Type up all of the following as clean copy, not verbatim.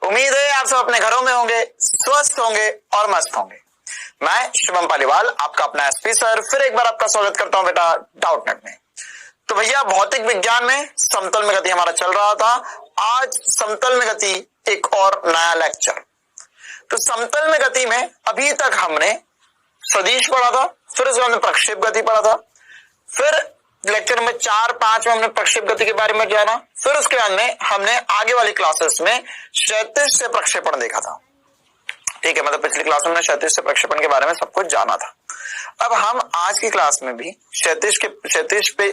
उम्मीद है आप सब अपने घरों में होंगे, स्वस्थ होंगे और मस्त होंगे। मैं शुभम पालीवाल, आपका अपना एसपी सर, फिर एक बार आपका स्वागत करता हूं बेटा डाउटनेट में। तो भैया भौतिक विज्ञान में समतल में गति हमारा चल रहा था। आज समतल में गति एक और नया लेक्चर। तो समतल में गति में अभी तक हमने सदिश पढ़ा था, फिर उसके बाद में प्रक्षेप गति पढ़ा था, फिर लेक्चर में 4-5 में हमने प्रक्षेप गति के बारे में जाना, फिर उसके बाद में हमने आगे वाली क्लासेस में क्षैतिज से प्रक्षेपण देखा था। ठीक है, मतलब पिछली क्लास में हमने क्षैतिज से प्रक्षेपण के बारे में सब कुछ जाना था। अब हम आज की क्लास में भी क्षैतिज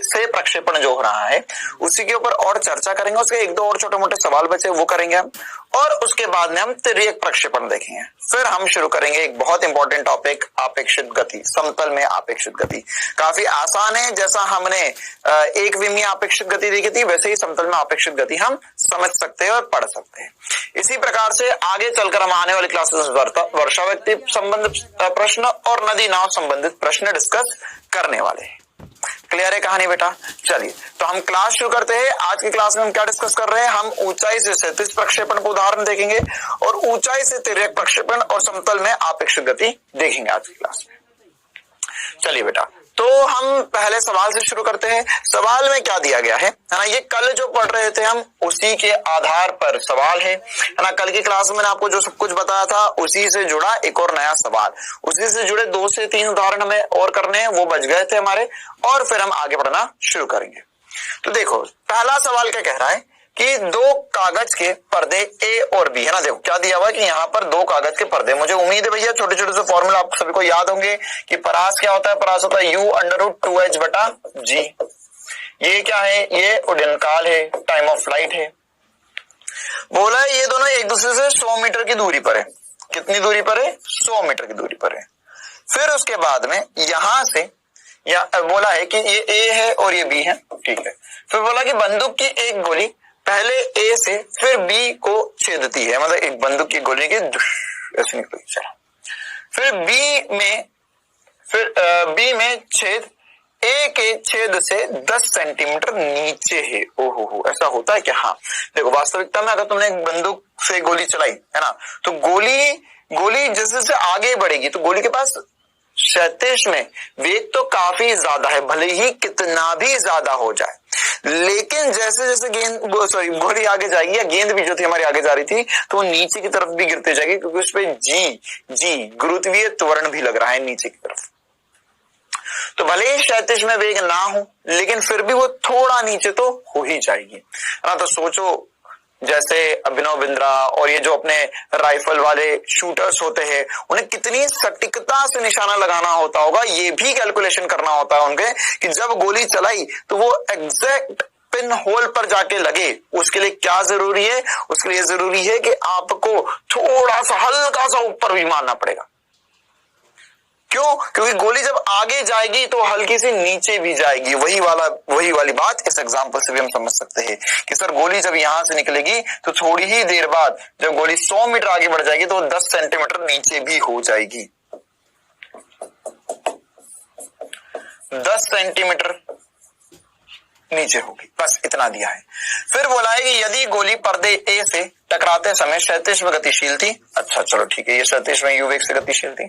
से प्रक्षेपण जो हो रहा है उसी के ऊपर और चर्चा करेंगे। उसके एक दो और छोटे मोटे सवाल बचे वो करेंगे हम, और उसके बाद में हम तिर्यक प्रक्षेपण देखेंगे। फिर हम शुरू करेंगे एक बहुत इंपॉर्टेंट टॉपिक, आपेक्षित गति, समतल में आपेक्षित गति। काफी आसान है, जैसा हमने एक विमीय आपेक्षित गति देखी थी वैसे ही समतल में आपेक्षित गति हम समझ सकते हैं और पढ़ सकते हैं। इसी प्रकार से आगे चलकर हम आने वाली क्लासेस वर्षा व्यक्ति संबंधित प्रश्न और नदी नाव संबंधित प्रश्न डिस्कस करने वाले हैं। क्लियर है कहानी बेटा? चलिए तो हम क्लास शुरू करते हैं। आज की क्लास में हम क्या डिस्कस कर रहे हैं? हम ऊंचाई से क्षैतिज प्रक्षेपण को उदाहरण देखेंगे और ऊंचाई से तिर्यक प्रक्षेपण और समतल में आपेक्षिक गति देखेंगे आज की क्लास में। चलिए बेटा, तो हम पहले सवाल से शुरू करते हैं। सवाल में क्या दिया गया है ना, ये कल जो पढ़ रहे थे हम उसी के आधार पर सवाल है ना। कल की क्लास में आपको जो सब कुछ बताया था उसी से जुड़ा एक और नया सवाल, उसी से जुड़े 2 से 3 उदाहरण हमें और करने हैं, वो बच गए थे हमारे, और फिर हम आगे बढ़ना शुरू करेंगे। तो देखो पहला सवाल क्या कह रहा है कि 2 कागज के पर्दे ए और बी है ना। देखो क्या दिया हुआ है कि यहाँ पर 2 कागज के पर्दे। मुझे उम्मीद है भैया छोटे छोटे से फॉर्मूला आप सभी को याद होंगे कि परास क्या होता है? परास होता है u√2h/g। ये क्या है? ये उड्डयनकाल है, टाइम ऑफ फ्लाइट है। बोला है ये दोनों एक दूसरे से 100 मीटर की दूरी पर है। कितनी दूरी पर है? 100 मीटर की दूरी पर है। फिर उसके बाद में यहां से बोला है कि ये ए है और ये बी है। ठीक है, फिर बोला कि बंदूक की एक गोली पहले ए से फिर बी को छेदती है, मतलब एक बंदूक की गोली की ऐसे निकली। चलो फिर बी में छेद ए के छेद से 10 सेंटीमीटर नीचे है। ओहो, ऐसा होता है क्या? हाँ देखो, वास्तविकता में अगर तुमने एक बंदूक से गोली चलाई है ना, तो गोली जैसे जैसे आगे बढ़ेगी तो गोली के पास क्षैतिज में वेग तो काफी ज्यादा है, भले ही कितना भी ज्यादा हो जाए, लेकिन जैसे जैसे गोली आगे जाएगी, या गेंद भी जो थी हमारी आगे जा रही थी, तो वो नीचे की तरफ भी गिरते जाएगी, क्योंकि उस पे जी गुरुत्वीय त्वरण भी लग रहा है नीचे की तरफ। तो भले ही क्षैतिज में वेग ना हो, लेकिन फिर भी वो थोड़ा नीचे तो हो ही जाएगी ना। तो सोचो जैसे अभिनव बिंद्रा और ये जो अपने राइफल वाले शूटर्स होते हैं, उन्हें कितनी सटीकता से निशाना लगाना होता होगा, ये भी कैलकुलेशन करना होता है उनके कि जब गोली चलाई तो वो एग्जैक्ट पिन होल पर जाके लगे। उसके लिए क्या जरूरी है? उसके लिए जरूरी है कि आपको थोड़ा सा हल्का सा ऊपर भी मारना पड़ेगा। क्यों? क्योंकि गोली जब आगे जाएगी तो हल्की सी नीचे भी जाएगी। वही वाली बात इस एग्जांपल से भी हम समझ सकते हैं कि सर गोली जब यहां से निकलेगी तो थोड़ी ही देर बाद जब गोली 100 मीटर आगे बढ़ जाएगी तो 10 सेंटीमीटर नीचे भी हो जाएगी। 10 सेंटीमीटर नीचे होगी, बस इतना दिया है। फिर बोला है कि यदि गोली पर्दे ए से टकराते समय क्षैतिज में गतिशील थी। अच्छा चलो ठीक है, ये क्षैतिज में u वेग से गतिशील थी,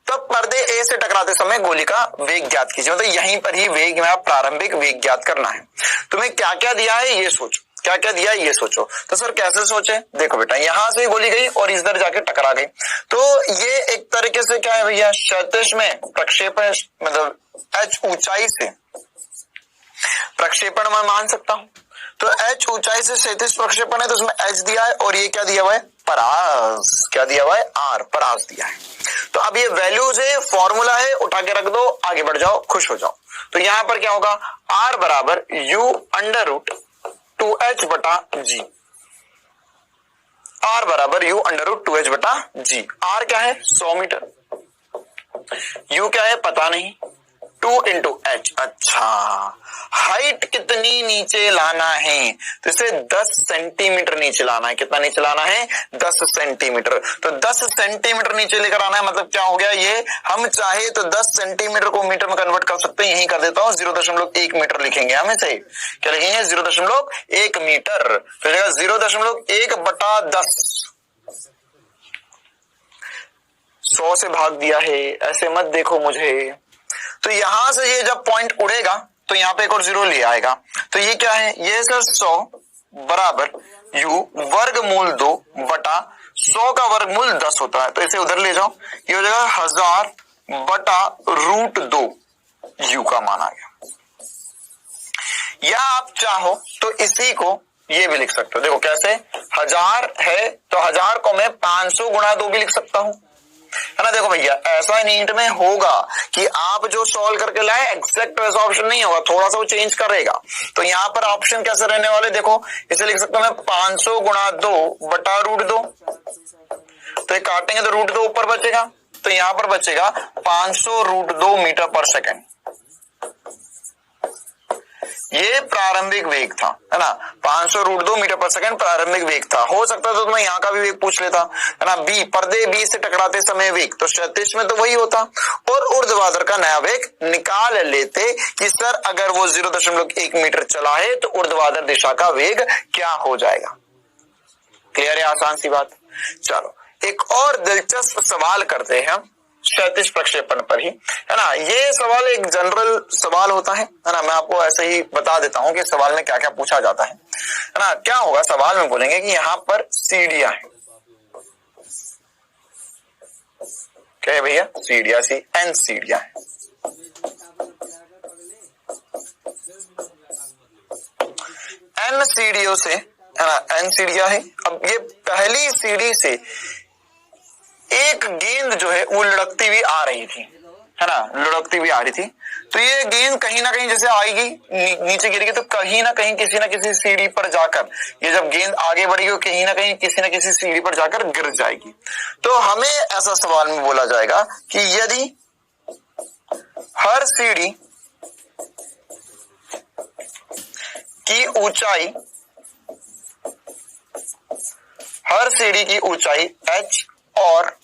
तब पर्दे ए से टकराते समय गोली का वेग ज्ञात कीजिए। मतलब यहीं पर ही वेग में प्रारंभिक वेग ज्ञात करना है। तुम्हें क्या क्या दिया है ये सोचो, क्या क्या दिया है ये सोचो। तो सर कैसे सोचे? देखो बेटा, यहां से गोली गई और इधर जाके टकरा गई, तो ये एक तरीके से क्या है भैया, क्षैतिज में प्रक्षेपण, मतलब h ऊंचाई से प्रक्षेपण मैं मान सकता हूं। तो h ऊंचाई से क्षैतिज प्रक्षेपण है, तो उसमें h दिया है, और ये क्या दिया हुआ है? परास। क्या दिया हुआ है? r, परास दिया है। तो अब ये वैल्यूज है, फॉर्मूला है, उठा के रख दो, आगे बढ़ जाओ, खुश हो जाओ। तो यहां पर क्या होगा? r बराबर u√2h/g। r बराबर u√2h/g। r क्या है? 100 मीटर। u क्या है? पता नहीं, 2 into h। अच्छा, हाइट कितनी नीचे लाना है? तो इसे 10 सेंटीमीटर नीचे लाना है। कितना नीचे लाना है? 10 सेंटीमीटर। तो 10 सेंटीमीटर नीचे लेकर आना है, मतलब क्या हो गया ये? हम चाहे तो 10 सेंटीमीटर को मीटर में कन्वर्ट कर सकते हैं। यही कर देता हूं, 0.1 मीटर लिखेंगे हम इसे। क्या लिखेंगे? 0.1 मीटर। तो 0.1/10 100 से भाग दिया है, ऐसे मत देखो मुझे। तो यहां से ये जब पॉइंट उड़ेगा तो यहाँ पे एक और 0 ले आएगा। तो ये क्या है, ये सर 100 बराबर u वर्गमूल 2 बटा 100 का वर्गमूल 10 होता है। तो इसे उधर ले जाओ, ये हो जाएगा 1000 बटा √2 u का मान आ गया। या आप चाहो तो इसी को ये भी लिख सकते हो, देखो कैसे, 1000 है तो 1000 को मैं 500 गुणा 2 भी लिख सकता हूं, है ना। देखो भैया ऐसा नीट में होगा कि आप जो सॉल्व करके लाए एग्जैक्ट वैसा ऑप्शन नहीं होगा, थोड़ा सा वो चेंज करेगा। तो यहाँ पर ऑप्शन कैसे रहने वाले, देखो इसे लिख सकता हूं मैं 500 गुणा 2 बटा √2। तो ये काटेंगे तो √2 ऊपर बचेगा, तो यहाँ पर बचेगा 500 √2 मीटर पर सेकेंड। ये प्रारंभिक वेग था, है ना। 500 √2 मीटर पर सेकंड प्रारंभिक वेग था। हो सकता था तो मैं यहाँ का भी वेग पूछ लेता, है ना। बी पर्दे बी से टकराते समय वेग, तो क्षैतिज में तो वही होता, और ऊर्ध्वाधर का नया वेग निकाल लेते कि सर अगर वो 0.1 मीटर चला है तो ऊर्ध्वाधर दिशा का वेग क्या हो जाएगा। क्लियर है, आसान सी बात। चलो एक और दिलचस्प सवाल करते हैं हम क्षैतिज प्रक्षेपण पर ही, है ना। ये सवाल एक जनरल सवाल होता है ना। मैं आपको ऐसे ही बता देता हूं कि सवाल में क्या क्या पूछा जाता है ना। क्या होगा सवाल में, बोलेंगे कि यहाँ पर सीढ़ियां है, क्या है भैया, सीढ़ियां सी n सीढ़ियां है। n सीढ़ियों से, है ना, n सीढ़ियां है। अब ये पहली सीढ़ी से एक गेंद जो है वो लुढ़कती हुई आ रही थी, है ना, लुढ़कती हुई आ रही थी। तो ये गेंद कहीं ना कहीं जैसे आएगी नीचे गिरेगी तो कहीं ना कहीं किसी ना किसी सीढ़ी पर जाकर, ये जब गेंद आगे बढ़ेगी कहीं ना कहीं किसी ना किसी सीढ़ी पर जाकर गिर जाएगी। तो हमें ऐसा सवाल में बोला जाएगा कि यदि हर सीढ़ी की ऊंचाई, हर सीढ़ी की ऊंचाई h और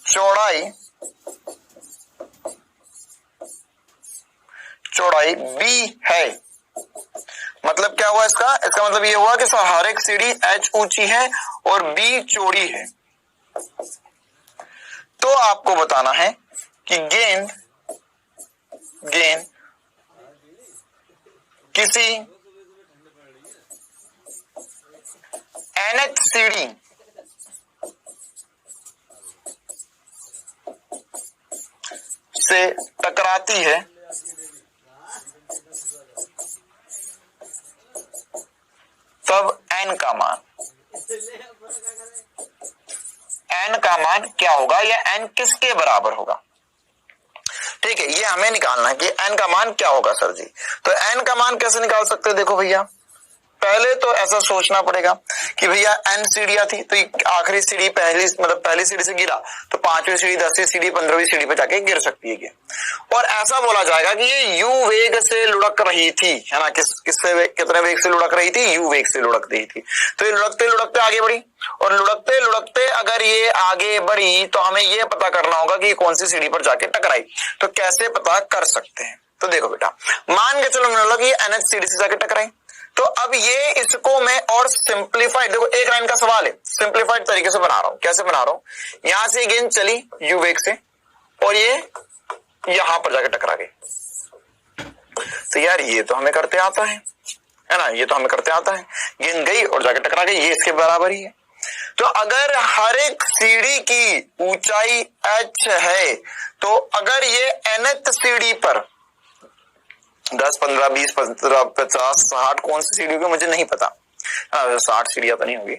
चौड़ाई b है। मतलब क्या हुआ इसका मतलब ये हुआ कि हर एक सीढ़ी h ऊंची है और b चौड़ी है। तो आपको बताना है कि गेंद किसी nth सीढ़ी से टकराती है तब n का मान क्या होगा, या n किसके बराबर होगा। ठीक है, ये हमें निकालना है कि n का मान क्या होगा सर जी। तो n का मान कैसे निकाल सकते हैं, देखो भैया पहले तो ऐसा सोचना पड़ेगा कि भैया n सीढ़ियां थी, तो आखिरी सीढ़ी पहली सीढ़ी से गिरा तो 5वीं सीढ़ी, 10वीं सीढ़ी, 15वीं सीढ़ी पे जाके गिर सकती है। और ऐसा बोला जाएगा कि ये u वेग से लुढ़क रही थी, है ना। किससे कितने वेग से लुढ़क रही थी, u वेग से लुढ़क रही थी। तो ये लुढ़कते लुढ़कते आगे बढ़ी, और लुढ़कते लुढ़कते अगर ये आगे बढ़ी तो हमें ये पता करना होगा कि कौन सी सीढ़ी पर जाके टकराई। तो कैसे पता कर सकते हैं, तो देखो बेटा मान के चलो मैंने बोला कि nth सीढ़ी से जाके टकराई। तो अब ये इसको मैं और सिंप्लीफाइड, देखो एक लाइन का सवाल है, सिंप्लीफाइड तरीके से बना रहा हूं। कैसे बना रहा हूं, यहां से गेंद चली u वेग से और ये यहां पर जाके टकरा गई। तो यार ये तो हमें करते आता है ना, ये तो हमें करते आता है। गेंद गई और जाके टकरा गई, ये इसके बराबर ही है। तो अगर हर एक सीढ़ी की ऊंचाई h है, तो अगर ये nth सीढ़ी पर 10, 15, 20, 15, 50, 60 कौन सी सीढ़ी होगी मुझे नहीं पता, 60 सीढ़ियां तो नहीं होगी,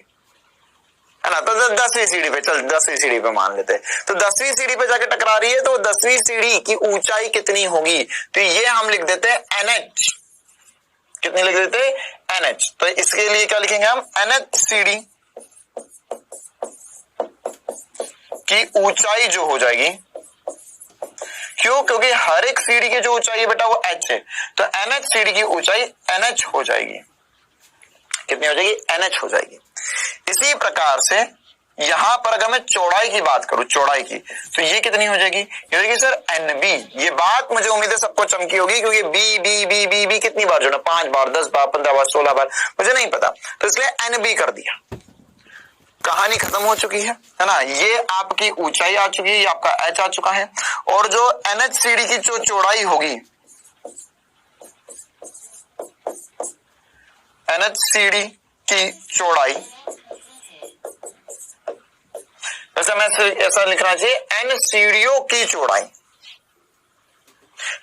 है ना। तो 10वीं सीढ़ी पे, चल 10वीं सीढ़ी पे मान लेते हैं। तो 10वीं सीढ़ी पे जाके टकरा रही है, तो 10वीं सीढ़ी की ऊंचाई कितनी होगी, तो ये हम लिख देते हैं NH। कितनी लिख देते हैं, NH। तो इसके लिए क्या लिखेंगे हम, nth सीढ़ी की ऊंचाई जो हो जाएगी, क्यों, क्योंकि हर एक सीढ़ी की जो ऊंचाई है बेटा वो h है, तो nth सीढ़ी की ऊंचाई NH हो जाएगी। कितनी हो जाएगी, NH हो जाएगी। इसी प्रकार से यहां पर अगर मैं चौड़ाई की बात करूं, चौड़ाई की, तो ये कितनी हो जाएगी, ये होगी सर NB। ये बात मुझे उम्मीद है सबको चमकी होगी, क्योंकि B B B B B कितनी बार जोड़ना, 5 बार, 10 बार, 15 बार, 16 बार, मुझे नहीं पता, तो इसलिए NB कर दिया। कहानी खत्म हो चुकी है ना। ये आपकी ऊंचाई आ चुकी है, ये आपका h आ चुका है, और जो NHCD की जो चौड़ाई होगी, NHCD की चौड़ाई, वैसे मैं ऐसा लिखना चाहिए NCDO की चौड़ाई,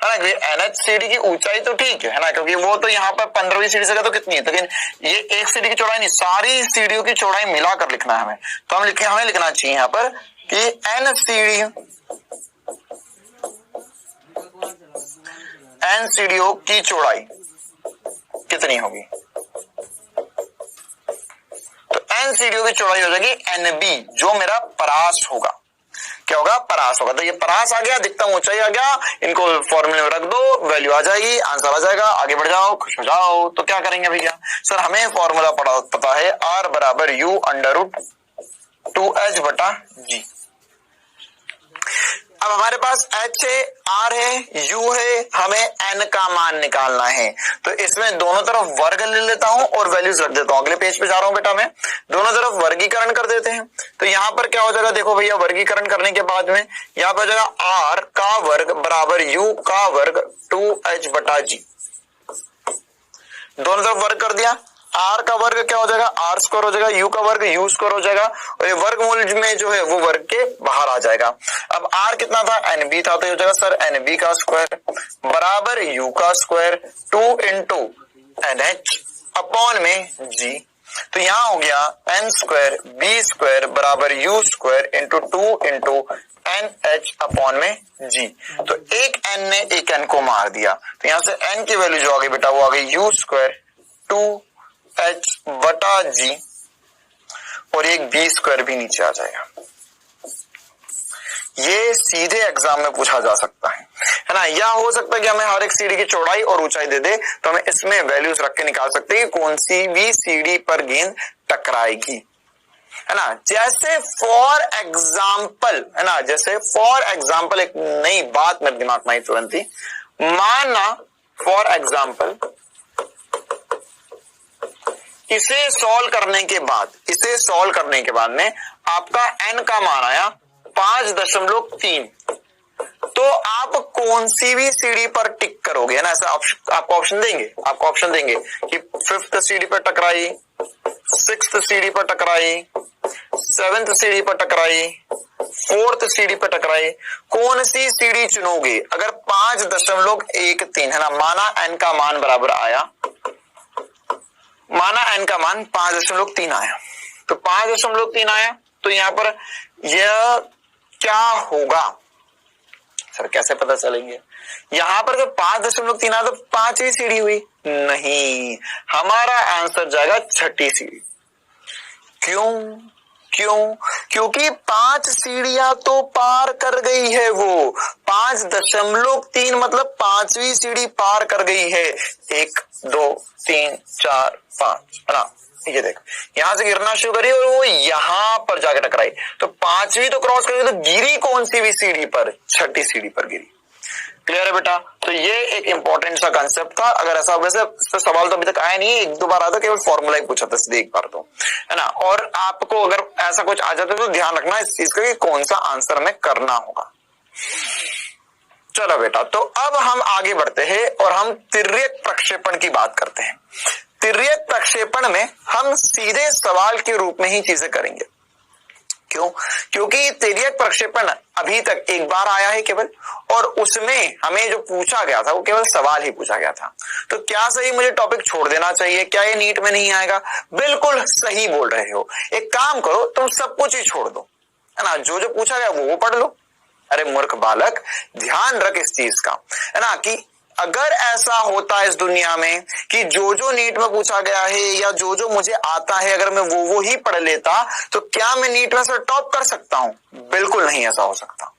है ना। NHCD की ऊंचाई तो ठीक है ना, क्योंकि वो तो यहाँ पर 15वीं सीढ़ी से तो कितनी है, लेकिन ये एक सीढ़ी की चौड़ाई नहीं, सारी सीढ़ियों की चौड़ाई मिलाकर लिखना है हमें। तो हमें लिखना चाहिए यहाँ पर कि NCDO की चौड़ाई कितनी होगी। तो NCDO की चौड़ाई हो जाएगी NB, जो मेरा परास होगा। क्या होगा? परास होगा। तो ये परास आ गया, अधिकतम ऊंचाई आ गया, इनको फॉर्मूले में रख दो, वैल्यू आ जाएगी, आंसर आ जाएगा। आगे बढ़ जाओ, खुश हो जाओ। तो क्या करेंगे भैया? सर हमें फॉर्मूला पता है, R बराबर U अंडर रूट 2H बटा G। अब हमारे पास H है, R है, U है, हमें N का मान निकालना है। तो इसमें दोनों तरफ वर्ग ले लेता हूं और वैल्यूज रख देता हूं। अगले पेज पे जा रहा हूं बेटा, मैं दोनों तरफ वर्गीकरण कर देते हैं। तो यहां पर क्या हो जाएगा? देखो भैया, वर्गीकरण करने के बाद में यहां पर हो जाएगा R का वर्ग बराबर U का वर्ग 2H बटा G। दोनों तरफ वर्ग कर दिया। R का वर्ग क्या हो जाएगा? R स्क्वायर हो जाएगा, U का वर्ग U स्क्वायर हो जाएगा, और ये वर्गमूल में जो है वो वर्ग के बाहर आ जाएगा। अब R कितना था? NB था, तो ये हो जाएगा सर NB का स्क्वायर बराबर U का स्क्वायर 2 इंटू NH अपॉन में G। तो यहां हो गया N स्क्वायर B स्क्वायर बराबर U square into 2 into NH upon में G। तो एक N ने एक N को मार दिया, तो यहां से N की वैल्यू जो आ गई बेटा, वो आ गई U स्क्वायर 2H बटा G, और एक B स्क्वायर भी नीचे आ जाएगा। ये सीधे एग्जाम में पूछा जा सकता है ना। या हो सकता है कि हमें हर एक सीढ़ी की चौड़ाई और ऊंचाई दे दे, तो हमें इसमें वैल्यूज रख के निकाल सकते हैं कि कौन सी भी सीढ़ी पर गेंद टकराएगी, है ना। जैसे फॉर एग्जाम्पल, है ना, जैसे फॉर एग्जाम्पल एक नई बात मेरे दिमाग में आई तुरंत ही। माना फॉर एग्जाम्पल इसे सॉल्व करने के बाद में आपका N का मान आया 5.3, तो आप कौन सी भी सीढ़ी पर टिक करोगे, है ना। ऐसा आपको ऑप्शन देंगे कि 5th सीढ़ी पर टकराई, 6th सीढ़ी पर टकराई, 7th सीढ़ी पर टकराई, 4th सीढ़ी पर टकराई, कौन सी सीढ़ी चुनोगे? अगर 5.13, है ना, माना N का मान बराबर आया, माना N का मान 5.3 आया, तो 5.3 आया, तो यहां पर यह क्या होगा? सर कैसे पता चलेंगे? यहां पर जब 5.3 आया तो 5वीं सीढ़ी हुई नहीं, हमारा आंसर जाएगा 6ठी सीढ़ी। क्यों? क्योंकि 5 सीढ़ियां तो पार कर गई है वो। 5.3 मतलब 5वीं सीढ़ी पार कर गई है। 1 2 3 4 5, है ना। ये देख, यहां से गिरना शुरू करी और वो यहां पर जाकर टकराई, तो 5वीं तो क्रॉस कर गई, तो गिरी कौन सी भी सीढ़ी पर? 6ठी सीढ़ी पर गिरी। क्लियर है बेटा? तो ये एक इंपॉर्टेंट सा कंसेप्ट था। अगर ऐसा, वैसे सवाल तो अभी तक आया नहीं है, 1-2 बार आता, केवल फॉर्मूला ही पूछा था सीधे एक बार, तो है ना। और आपको अगर ऐसा कुछ आ जाता है तो ध्यान रखना इस चीज का कि कौन सा आंसर हमें करना होगा। चलो बेटा, तो अब हम आगे बढ़ते हैं और हम तिर्यक प्रक्षेपण की बात करते हैं। तिर्यक प्रक्षेपण में हम सीधे सवाल के रूप में ही चीजें करेंगे। क्यों? क्योंकि तिर्यक प्रक्षेपण अभी तक एक बार आया है केवल, और उसमें हमें जो पूछा गया था वो केवल सवाल ही पूछा गया था। तो क्या सही मुझे टॉपिक छोड़ देना चाहिए? क्या ये नीट में नहीं आएगा? बिल्कुल सही बोल रहे हो। एक काम करो, तुम सब कुछ ही छोड़ दो, है ना, जो जो पूछा गया वो पढ़ लो। अरे मूर्ख बालक, ध्यान रख इस चीज का, है ना, कि अगर ऐसा होता है इस दुनिया में कि जो जो नीट में पूछा गया है या जो जो मुझे आता है अगर मैं वो ही पढ़ लेता, तो क्या मैं नीट में से टॉप कर सकता हूं? बिल्कुल नहीं ऐसा हो सकता।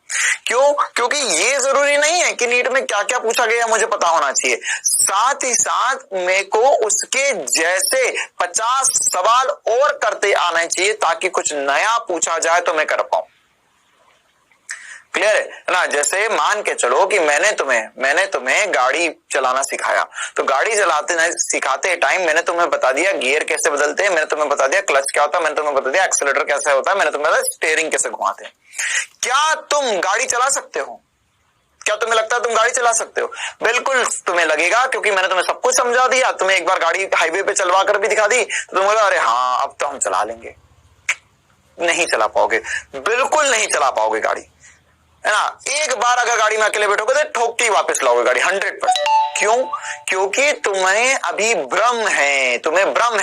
क्यों? क्योंकि ये जरूरी नहीं है कि नीट में क्या क्या पूछा गया मुझे पता होना चाहिए, साथ ही साथ मेरे को उसके जैसे 50 सवाल और करते आना चाहिए, ताकि कुछ नया पूछा जाए तो मैं कर पाऊं। क्लियर है ना। जैसे मान के चलो कि मैंने तुम्हें गाड़ी चलाना सिखाया, तो गाड़ी चलाते सिखाते टाइम मैंने तुम्हें बता दिया गियर कैसे बदलते हैं, मैंने तुम्हें बता दिया क्लच क्या होता है, मैंने तुम्हें बता दिया एक्सीलरेटर कैसे होता है, मैंने तुम्हें बताया स्टीयरिंग कैसे घुमाते हैं। क्या तुम गाड़ी चला सकते हो? क्या तुम्हें लगता है तुम गाड़ी चला सकते हो? बिल्कुल तुम्हें लगेगा, क्योंकि मैंने तुम्हें सब कुछ समझा दिया। तुम्हें एक बार गाड़ी हाईवे पे चलवा कर भी दिखा दी तो तुम बोला अरे हाँ अब तो हम चला लेंगे। नहीं चला पाओगे, बिल्कुल नहीं चला पाओगे गाड़ी, है ना। एक बार अगर गाड़ी में अकेले बैठोगे तो ठोक के ही वापस लाओगे गाड़ी 100%। क्यों? क्योंकि तुम्हें अभी भ्रम है,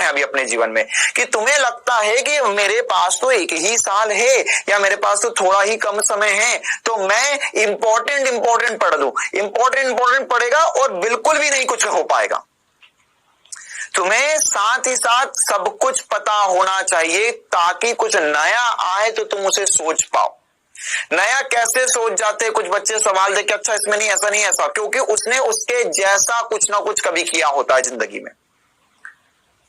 अभी अपने जीवन में कि तुम्हें लगता है कि मेरे पास तो 1 ही साल है या मेरे पास तो थोड़ा ही कम समय है, तो मैं इंपॉर्टेंट पढ़ लूं। इंपॉर्टेंट पढ़ेगा और बिल्कुल भी नहीं कुछ हो पाएगा। तुम्हें साथ ही साथ सब कुछ पता होना चाहिए ताकि कुछ नया आए तो तुम उसे सोच पाओ। नया कैसे सोच जाते हैं कुछ बच्चे सवाल देके, अच्छा इसमें नहीं ऐसा नहीं ऐसा, क्योंकि उसने उसके जैसा कुछ ना कुछ कभी किया होता है जिंदगी में।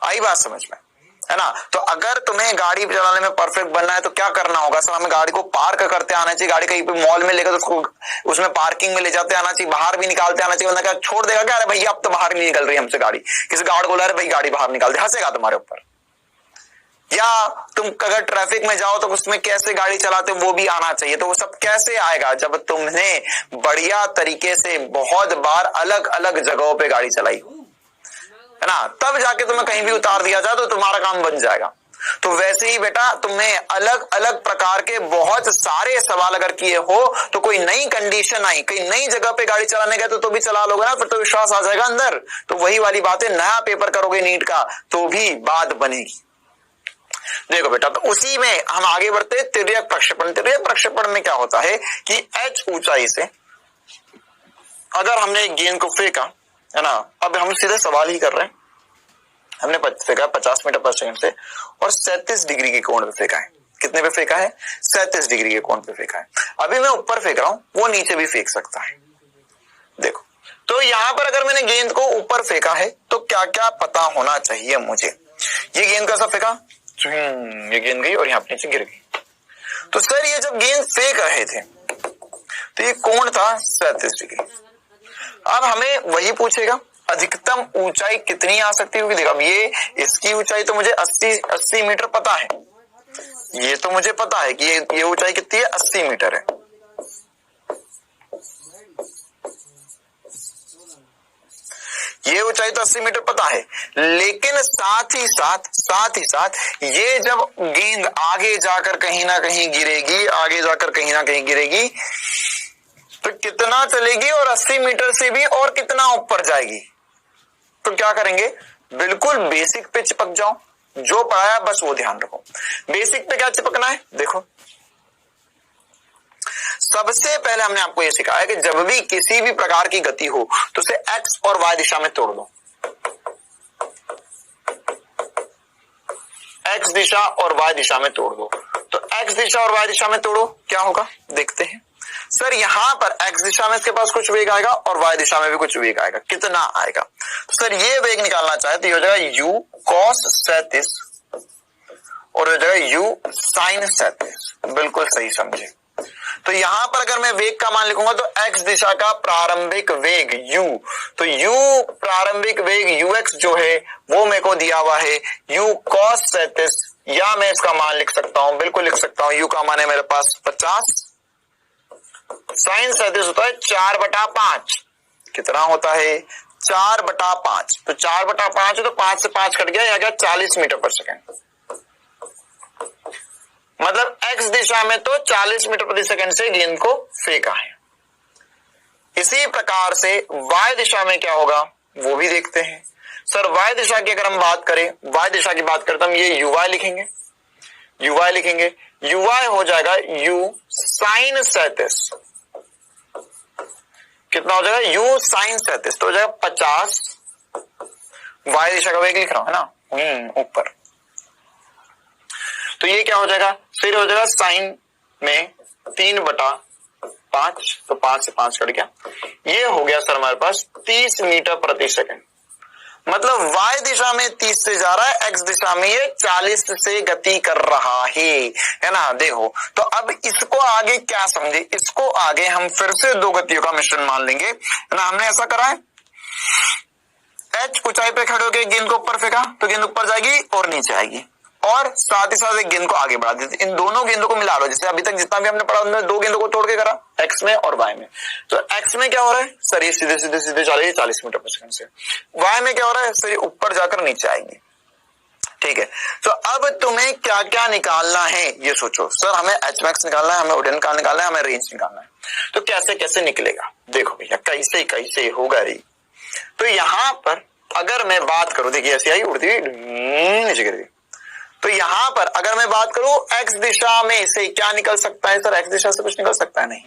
आई बात समझ में, है ना। तो अगर तुम्हें गाड़ी चलाने में परफेक्ट बनना है तो क्या करना होगा? सर हमें गाड़ी को पार्क करते आना चाहिए, गाड़ी कहीं पे मॉल में लेकर तो उसको उसमें पार्किंग में ले जाते आना चाहिए, बाहर भी निकालते आना चाहिए। वरना क्या छोड़ देगा क्या? अरे भैया अब तो बाहर नहीं निकल रही हमसे गाड़ी, किसी गार्ड को बोला अरे भाई गाड़ी बाहर निकाल दे, हंसेगा तुम्हारे ऊपर। या तुम अगर ट्रैफिक में जाओ तो उसमें कैसे गाड़ी चलाते हो वो भी आना चाहिए। तो वो सब कैसे आएगा? जब तुमने बढ़िया तरीके से बहुत बार अलग अलग जगहों पे गाड़ी चलाई, है ना, तब जाके तुम्हें कहीं भी उतार दिया जाए तो तुम्हारा काम बन जाएगा। तो वैसे ही बेटा तुम्हें अलग अलग प्रकार के बहुत सारे सवाल अगर किए हो तो कोई नई कंडीशन आई, कहीं नई जगह पे गाड़ी चलाने गए तो भी चला लोगे ना, फिर तो विश्वास आ जाएगा अंदर। तो वही वाली बात है, नया पेपर करोगे नीट का तो भी बात बनेगी। देखो बेटा, तो उसी में हम आगे बढ़ते हैं। तिर्यक प्रक्षेपण। तिर्यक प्रक्षेपण में क्या होता है कि h ऊंचाई से अगर हमने एक गेंद को फेंका, है ना, अब हम सीधे सवाल ही कर रहे हैं, हमने फेंका 50 मीटर पर सेकंड से और 37 डिग्री के कोण पे फेंका है। कितने पे फेंका है? 37 डिग्री के कोण पे फेंका है। अभी मैं ऊपर फेंक रहा हूं, वो नीचे भी फेंक सकता है। देखो, तो यहां पर अगर मैंने गेंद को ऊपर फेंका है तो क्या क्या पता होना चाहिए मुझे। ये गेंद कैसा फेंका? ये गेंद गई और यहाँ नीचे गिर गई। तो सर ये जब गेंद फेंक रहे थे तो ये कोण था 37 डिग्री। अब हमें वही पूछेगा अधिकतम ऊंचाई कितनी आ सकती होगी। देखो अब ये इसकी ऊंचाई तो मुझे 80 मीटर पता है, ये तो मुझे पता है कि ये ऊंचाई कितनी है, 80 मीटर है। ये ऊंचाई तो 80 मीटर पता है, लेकिन साथ ही साथ ये जब गेंद आगे जाकर कहीं ना कहीं गिरेगी, आगे जाकर कहीं ना कहीं गिरेगी तो कितना चलेगी और 80 मीटर से भी और कितना ऊपर जाएगी। तो क्या करेंगे? बिल्कुल बेसिक पे चिपक जाओ, जो पढ़ाया बस वो ध्यान रखो। बेसिक पे क्या चिपकना है? देखो, सबसे पहले हमने आपको यह सिखाया कि जब भी किसी भी प्रकार की गति हो तो उसे एक्स और वाई दिशा में तोड़ दो। एक्स दिशा और वाई दिशा में तोड़ दो। तो एक्स दिशा और वाई दिशा में तोड़ो, क्या होगा देखते हैं। सर यहां पर एक्स दिशा में इसके पास कुछ वेग आएगा और वाई दिशा में भी कुछ वेग आएगा। कितना आएगा? तो सर ये वेग निकालना चाहे तो ये हो जाएगा u cos 37 और हो जाएगा u sin 37। बिल्कुल सही समझे। तो यहां पर अगर मैं वेग का मान लिखूंगा तो x दिशा का प्रारंभिक वेग u, तो u प्रारंभिक वेग ux जो है वो मेरे को दिया हुआ है u cos 37, या मैं इसका मान लिख सकता हूं, बिल्कुल लिख सकता हूं, u का मान है मेरे पास 50, sin 37 होता है 4/5। कितना होता है? 4/5। तो 4/5 है तो 5 से 5 कट गया, या गया 40 मीटर पर सेकंड। मतलब x दिशा में तो 40 मीटर प्रति सेकंड से गेंद को फेंका है। इसी प्रकार से y दिशा में क्या होगा वो भी देखते हैं। सर y दिशा की अगर हम बात करें, y दिशा की बात करते हम ये uy लिखेंगे, uy लिखेंगे, uy हो जाएगा u sin 37। कितना हो जाएगा? u sin 37 तो हो जाएगा 50। y दिशा का वेग लिख रहा हूं, है ना, ऊपर। तो ये क्या हो जाएगा? फिर हो जाएगा साइन में 3/5, तो 5 से 5 कट गया। ये हो गया सर हमारे पास 30 मीटर प्रति सेकंड। मतलब y दिशा में 30 से जा रहा है, x दिशा में ये 40 से गति कर रहा है ना। देखो तो अब इसको आगे क्या समझे, इसको आगे हम फिर से दो गतियों का मिश्रण मान लेंगे, है ना। हमने ऐसा करा है, h ऊंचाई पे खड़े होकर गेंद को ऊपर फेंका तो गेंद ऊपर जाएगी और नीचे आएगी, और साथ ही साथ एक गेंद को आगे बढ़ा देते। इन दोनों गेंदों को मिला लो, जैसे अभी तक जितना भी हमने पढ़ा उनमें दो गेंदों को तोड़ के करा, x में और y में। तो x में क्या हो रहा है, सर ये सीधे सीधे सीधे चलेगी 40 मीटर पर सेकंड से। y में क्या हो रहा है, सर ये ऊपर जाकर नीचे आएगी। ठीक है, तो अब तुम्हें क्या क्या निकालना है ये सोचो। सर हमें एच मैक्स निकालना है, हमें उड़न काल निकालना है, हमें रेंज निकालना है। तो कैसे कैसे निकलेगा, देखो भैया कैसे कैसे होगा रे। तो यहां पर अगर मैं बात करूं, देखिए ऐसी आई उड़ती हुई नीचे गिर गई। तो यहां पर अगर मैं बात करूं एक्स दिशा में से क्या निकल सकता है, सर एक्स दिशा से कुछ निकल सकता है नहीं।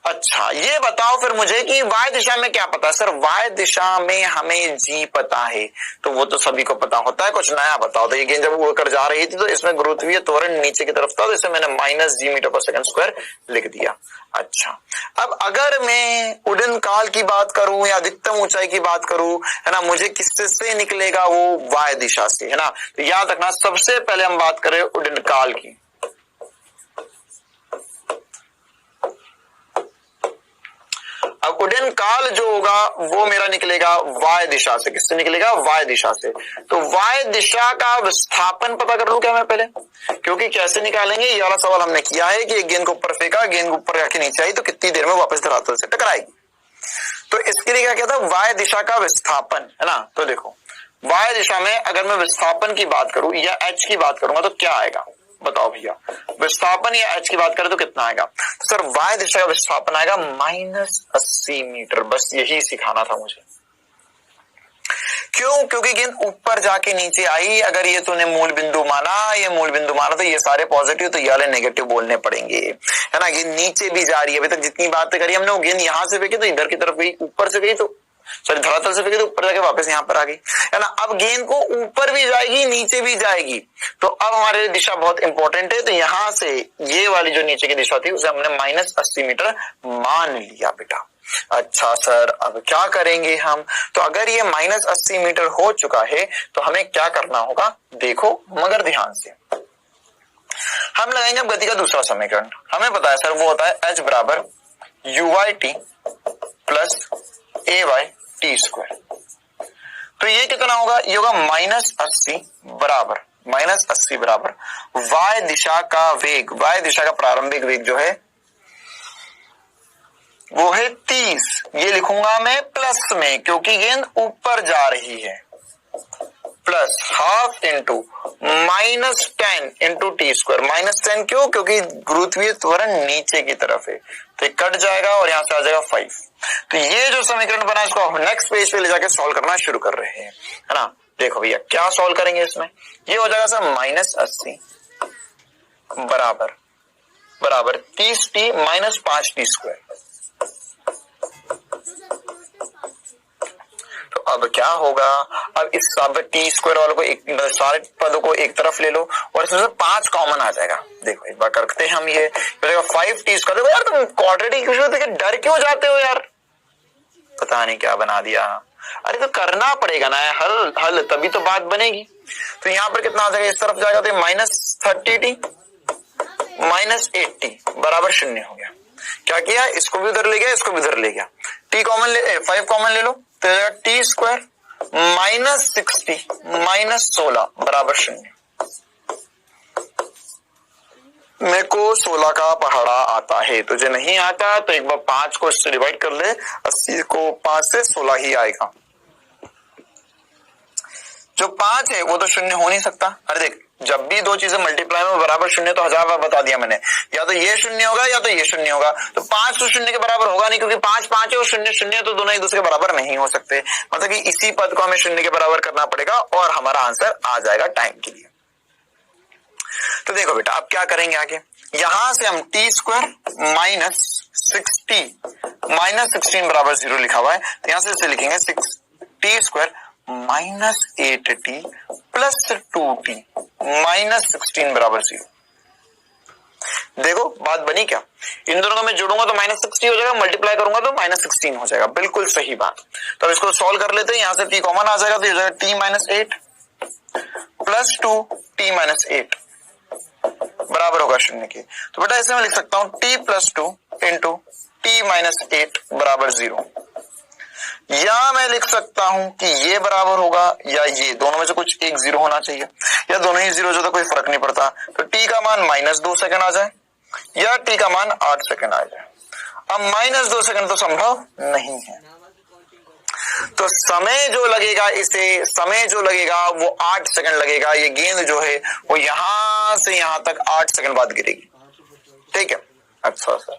अच्छा ये बताओ फिर मुझे कि y दिशा में क्या पता है। सर y दिशा में हमें g पता है, तो वो तो सभी को पता होता है, कुछ नया बताओ। तो ये गेंद जब उड़कर जा रही थी तो इसमें गुरुत्वीय त्वरण नीचे की तरफ था, तो इसे मैंने -g metre per second square लिख दिया। अच्छा अब अगर मैं उड़न काल की बात करूं या अधिकतम ऊंचाई की बात करूं, है ना, मुझे किससे से निकलेगा, वो y दिशा से, है ना। तो याद रखना सबसे पहले हम बात करें उड़न काल की। अब उड़न काल जो होगा वो मेरा निकलेगा y दिशा से। किससे निकलेगा, y दिशा से। तो y दिशा का विस्थापन पता कर लूं क्या मैं पहले, क्योंकि कैसे निकालेंगे ये वाला सवाल हमने किया है कि एक गेंद को ऊपर फेंका, गेंद ऊपर जाके नीचे आई तो कितनी देर में वापस धरातल से टकराएगी। तो इसके लिए क्या कहता है, y दिशा का विस्थापन, है ना। तो देखो y दिशा में अगर मैं विस्थापन की बात करूं या h की बात करूंगा तो क्या आएगा, बताओ भैया। विस्थापन या h की बात करें तो कितना आएगा, तो सर y दिशा का विस्थापन आएगा -80 मीटर। बस यही सिखाना था मुझे। क्यों, क्योंकि गेंद ऊपर जाके नीचे आई। अगर ये तूने मूल बिंदु माना, ये मूल बिंदु माना, तो ये सारे पॉजिटिव तो ये वाले नेगेटिव बोलने पड़ेंगे, है ना। गेंद नीचे भी जा रही है, अभी तक जितनी बातें करी हमने, वो गेंद यहां से फेंकी तो इधर की तरफ गई, ऊपर से गई तो सॉरी धरातल से फेंकी तो ऊपर जाके वापस यहाँ पर आ गई, है ना। अब गेंद को ऊपर भी जाएगी नीचे भी जाएगी, तो अब हमारे लिए दिशा बहुत इंपॉर्टेंट है। तो यहां से ये वाली जो नीचे की दिशा थी उसे हमने -80 मीटर मान लिया बेटा। अच्छा सर अब क्या करेंगे हम, तो अगर ये -80 मीटर हो चुका है तो हमें क्या करना होगा, देखो मगर ध्यान से। हम लगाएंगे अब गति का दूसरा समीकरण। हमें पता है सर वो होता है h बराबर uy_t प्लस ay_t²। तो ये कितना होगा, ये होगा -80 बराबर y दिशा का वेग, y दिशा का प्रारंभिक वेग जो है वो है 30। ये लिखूंगा मैं प्लस में क्योंकि गेंद ऊपर जा रही है, plus half into -10 into t²। -10 क्यों, क्योंकि गुरुत्वीय त्वरण नीचे की तरफ है, तो कट जाएगा और यहां से आ जाएगा 5। तो ये जो समीकरण बना इसको नेक्स्ट पेज पे ले जाके सॉल्व करना शुरू कर रहे हैं, है ना। देखो भैया क्या सॉल्व करेंगे इसमें, ये हो जाएगा सर -80 बराबर 30t -5t²। तो अब क्या होगा, अब इस t² वालों को सारे पदों को एक तरफ ले लो और इसमें से 5 कॉमन आ जाएगा। देखो एक बार करते हैं हम ये, 5t²। देखो यार तुम क्वाड्रेटिक इक्वेशन देख के डर क्यों जाते हो यार, पता नहीं क्या बना दिया। अरे तो करना पड़ेगा ना हल तभी तो बात बनेगी। तो यहाँ पर कितना आ जाएगा, इस तरफ जाएगा तो -30t -8t बराबर 0 हो गया। क्या किया, इसको भी उधर ले गया, इसको भी उधर ले गया, t कॉमन ले 5 कॉमन ले लो तो t² -60 -16 बराबर 0। मेरे को 16 का पहाड़ा आता है, तुझे नहीं आता तो एक बार 5 को इससे डिवाइड कर ले, 80 को 5 से 16 ही आएगा। जो 5 है वो तो 0 हो नहीं सकता। अरे देख जब भी दो चीजें मल्टीप्लाई में बराबर 0 तो 1000 बार बता दिया मैंने, या तो ये 0 होगा या तो ये 0 होगा। तो 5 तो 0 के बराबर होगा नहीं, क्योंकि 5 5 है और 0 0 है, तो दोनों एक दूसरे के बराबर नहीं हो सकते। मतलब कि इसी पद को हमें 0 के बराबर करना पड़ेगा और हमारा आंसर आ जाएगा टाइम के लिए। तो देखो बेटा अब क्या करेंगे आगे, यहां से हम t² -16 बराबर 0 लिखा हुआ है, तो यहां से इसे लिखेंगे t² -8t प्लस 2t -16 बराबर 0। देखो बात बनी क्या, इन दोनों को मैं जोड़ूंगा तो -60 हो जाएगा, मल्टीप्लाई करूंगा तो -16 हो जाएगा, बिल्कुल सही बात। तो इसको सॉल्व कर लेते हैं, यहां से t कॉमन आ जाएगा तो ये हो जाएगा t-8 प्लस 2 t-8 बराबर होगा 0 के। तो बेटा इसे मैं लिख सकता हूं t प्लस 2 इंटू t-8 बराबर 0, या मैं लिख सकता हूं कि ये बराबर होगा या ये, दोनों में से कुछ एक 0 होना चाहिए, या दोनों ही 0 जो तो कोई फर्क नहीं पड़ता। तो t का मान -2 सेकंड आ जाए या t का मान 8 सेकंड आ जाए। अब -2 सेकंड तो संभव नहीं है, तो समय जो लगेगा समय जो लगेगा वो 8 सेकंड लगेगा। ये गेंद जो है वो यहां से यहां तक 8 सेकंड बाद गिरेगी, ठीक है। अच्छा सर,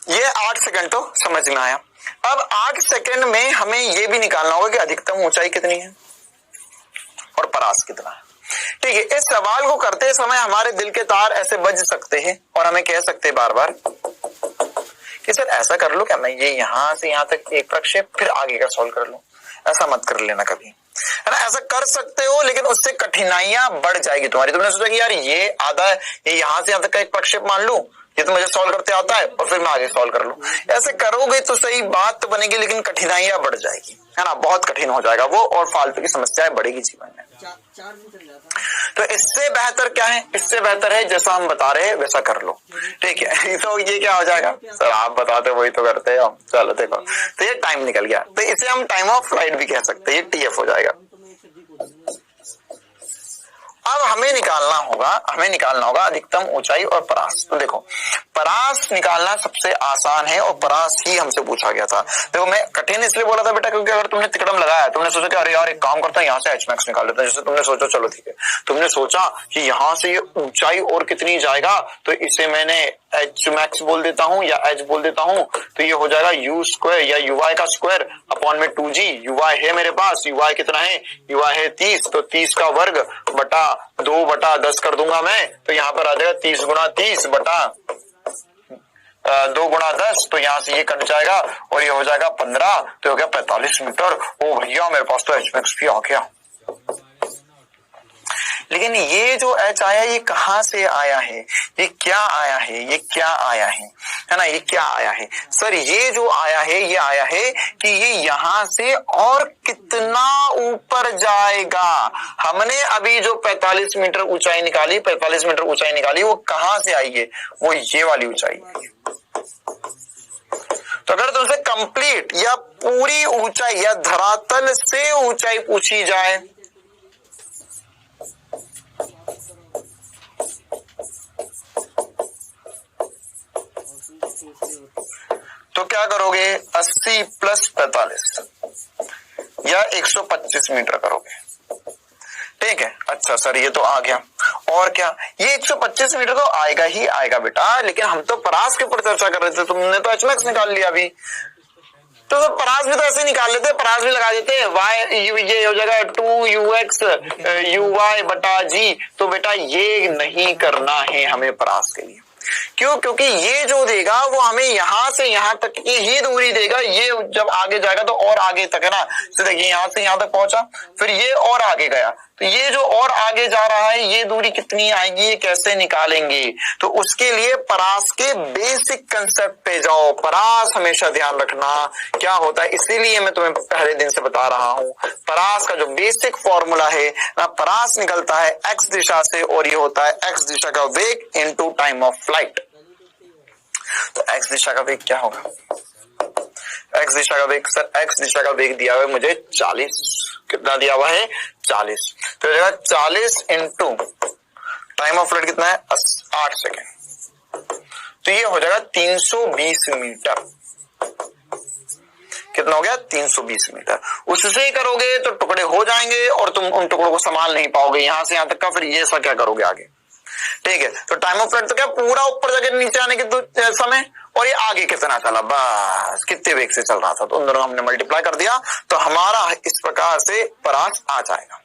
ये 8 सेकंड तो समझ में आया। अब 8 सेकंड में हमें ये भी निकालना होगा कि अधिकतम ऊंचाई कितनी है और परास कितना है, ठीक है। इस सवाल को करते समय हमारे दिल के तार ऐसे बज सकते हैं और हमें कह सकते हैं बार बार कि सर ऐसा कर लो क्या, मैं ये यहां से यहां तक एक प्रक्षेप फिर आगे का सॉल्व कर लो। ऐसा मत कर लेना कभी, है ना। ऐसा कर सकते हो लेकिन उससे कठिनाइयां बढ़ जाएगी तुम्हारी। तुमने सोचा कि यार ये आधा, ये यहां से यहां तक का एक प्रक्षेप मान लूं, ये तो मुझे सॉल्व करते आता है और फिर मैं आगे सॉल्व कर लूं। ऐसे करोगे तो सही बात तो बनेगी लेकिन कठिनाइयां बढ़ जाएगी, है ना, बहुत कठिन हो जाएगा वो और फालतू की समस्याएं बढ़ेगी जीवन में। तो इससे बेहतर क्या है, इससे बेहतर है जैसा हम बता रहे हैं वैसा कर लो, ठीक है। तो ये क्या हो जाएगा, सर आप बताते वही तो करते हैं हम, चलो देखो। तो ये टाइम निकल गया, तो इसे हम टाइम ऑफ फ्लाइट भी कह सकते हैं, ये TF हो जाएगा। अब हमें निकालना होगा अधिकतम ऊंचाई और परास। तो देखो परास निकालना सबसे आसान है और परास ही हमसे पूछा गया था। देखो मैं कठिन इसलिए बोला था बेटा क्योंकि अगर तुमने तिकड़म लगाया, तुमने सोचा कि अरे यार एक काम करता है यहाँ से Hmax निकाल लेते हैं, जैसे तुमने सोचा चलो ठीक है, तुमने सोचा कि यहाँ से ये ऊंचाई और कितनी जाएगा तो इसे मैंने Hmax बोल देता हूँ या H बोल देता हूँ, तो ये हो जाएगा U स्क्वायर या UY का स्क्वायर अपॉन में 2G। UY है मेरे पास, UY कितना है, UY है 30, तो 30 का वर्ग बटा 2/10 कर दूंगा मैं, तो यहाँ पर आ जाएगा 30 गुणा 30 बटा 2 गुणा 10, तो यहाँ से ये कट जाएगा और ये हो जाएगा 15, तो हो गया 45 मीटर। ओ भैया मेरे पास तो Hmax भी आ गया। लेकिन ये जो H आया ये कहां से आया है, ये क्या आया है, ये क्या आया है ना, ये क्या आया है सर, ये जो आया है ये आया है कि ये यहां से और कितना ऊपर जाएगा। हमने अभी जो 45 मीटर ऊंचाई निकाली, 45 मीटर ऊंचाई निकाली, वो कहां से आई है, वो ये वाली ऊंचाई है। तो अगर तुमसे कंप्लीट या पूरी ऊंचाई या धरातल से ऊंचाई पूछी जाए तो क्या करोगे, 80 प्लस 45 या 125 मीटर करोगे, ठीक है। अच्छा सर ये तो आ गया, और क्या, ये 125 मीटर तो आएगा ही आएगा बेटा, लेकिन हम तो परास के ऊपर चर्चा कर रहे थे, तुमने तो Hmax निकाल लिया अभी, तो सर परास भी तो ऐसे निकाल लेते, परास भी लगा देते, ये हो जाएगा 2UX UY बटा G। तो बेटा ये नहीं करना है हमें परास के लिए, क्यों, क्योंकि ये जो देगा वो हमें यहां से यहां तक की ही दूरी देगा। ये जब आगे जाएगा तो और आगे तक है ना, तो देखिए यहां से यहां तक पहुंचा, फिर ये और आगे गया, तो ये जो और आगे जा रहा है ये दूरी कितनी आएगी, ये कैसे निकालेंगे। तो उसके लिए परास के बेसिक कंसेप्ट पे जाओ। परास हमेशा ध्यान रखना क्या होता है, इसीलिए मैं तुम्हें पहले दिन से बता रहा हूं, परास का जो बेसिक फॉर्मूला है ना, परास निकलता है x दिशा से और ये होता है x दिशा का वेग इनटू टाइम ऑफ फ्लाइट। तो x दिशा का वेग क्या होगा, x दिशा का वेग, सर x दिशा का वेग दिया हुआ है मुझे 40, कितना दिया हुआ है 40, तो 40 इंटू टाइम ऑफ फ्लाइट कितना है 8 सेकेंड, तो ये हो जाएगा 320 मीटर। कितना हो गया 320 मीटर। उससे करोगे तो टुकड़े हो जाएंगे और तुम उन टुकड़ों को संभाल नहीं पाओगे यहां से यहां तक का, फिर ये सब क्या करोगे आगे, ठीक है। तो टाइम ऑफ फ्लाइट तो क्या पूरा ऊपर जाके नीचे आने के समय, और ये आगे कितना चला, बस कितने वेग से चल रहा था, तो उन दोनों हमने मल्टीप्लाई कर दिया, तो हमारा इस प्रकार से परास आ जाएगा।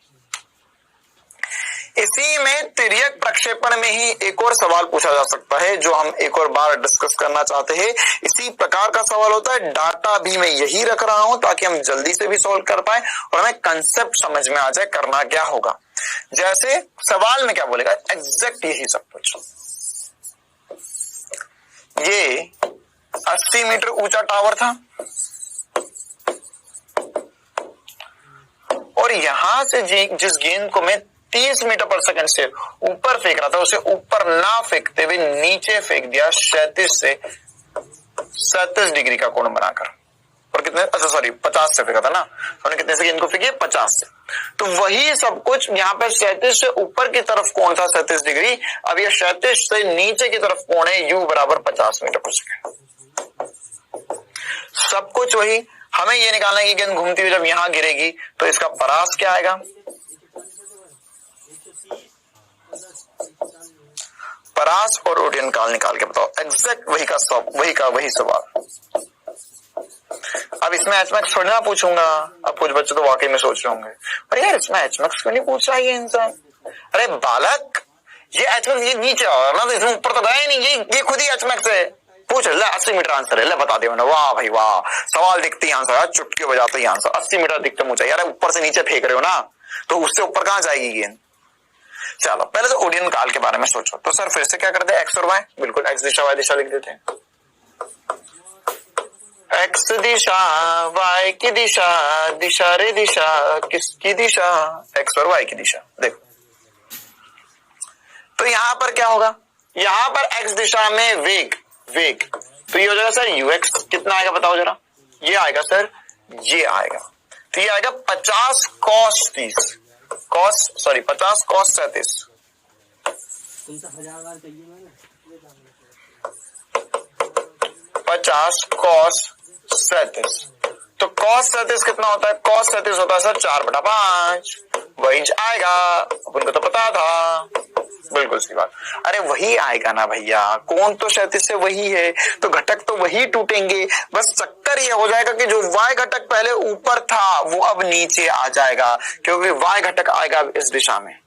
इसी में तिर्यक प्रक्षेपण में ही एक और सवाल पूछा जा सकता है जो हम एक और बार डिस्कस करना चाहते हैं। इसी प्रकार का सवाल होता है, डाटा भी मैं यही रख रहा हूं ताकि हम जल्दी से भी सॉल्व कर पाए और हमें कंसेप्ट समझ में आ जाए करना क्या होगा। जैसे सवाल में क्या बोलेगा, एग्जैक्ट यही सब कुछ। ये 80 मीटर ऊंचा टावर था और यहां से जिस गेंद को मैं 30 मीटर पर सेकंड से ऊपर फेंक रहा था उसे ऊपर ना फेंकते हुए नीचे फेंक दिया 37 से 37 डिग्री का कोण बनाकर। और कितने, अच्छा सॉरी 50 से फेंका था ना, तो कितने से गेंद को फेंकी, 50 से। तो वही सब कुछ यहाँ पे 37 से ऊपर की तरफ कोण था 37 डिग्री, अब ये 37 से नीचे की तरफ कोण है u बराबर 50 मीटर पर सेकंड। सब कुछ वही, हमें ये निकालना है कि गेंद घूमती हुई जब यहां गिरेगी तो इसका परास क्या आएगा, परास और ओडियन काल निकाल के बताओ। एग्जैक्ट वही सवाल। अब इसमें एचमैक्स थोड़ी ना पूछूंगा। अब कुछ बच्चे तो वाकई में सोच रहे होंगे, अरे यार इसमें एचमैक्स क्यों नहीं पूछ रहा है इंसान। अरे बालक, ये एचमैक्स ये नीचे होगा ना, तो इसमें ऊपर तो गया ही नहीं, ये खुद ही एचमैक्स है। पूछ ले 80 मीटर आंसर है, ले बता दिया मैंने। वाह भाई वाह, सवाल दिखते ही आंसर, चुटकी बजाते ही आंसर। 80 मीटर दिखते मुझे यार, ऊपर से नीचे फेंक रहे हो ना, तो उससे ऊपर कहां जाएगी गेंद। चलो पहले तो ओडियन काल के बारे में सोचो। तो सर फिर से क्या करते हैं, एक्स और वाई, बिल्कुल एक्स दिशा वाई दिशा लिख देते हैं। एक्स दिशा, वाई की दिशा, दिशा रे दिशा, किसकी दिशा, एक्स और वाई की दिशा। देखो तो यहां पर क्या होगा, यहां पर एक्स दिशा में वेग, तो ये हो जाएगा सर यूएक्स, कितना आएगा बताओ जरा, ये आएगा सर, ये आएगा, तो ये आएगा 50 cos 30, 50 cos 37, 50 cos 37। तो cos 37 कितना होता है, cos 37 होता है सर 4/5, वही आएगा, अपन को तो पता था, बिल्कुल सी बात। अरे वही आएगा ना भैया, कोण तो 37 से वही है, तो घटक तो वही टूटेंगे। बस चक्कर ये हो जाएगा कि जो y घटक पहले ऊपर था वो अब नीचे आ जाएगा, क्योंकि y घटक आएगा अब इस दिशा में,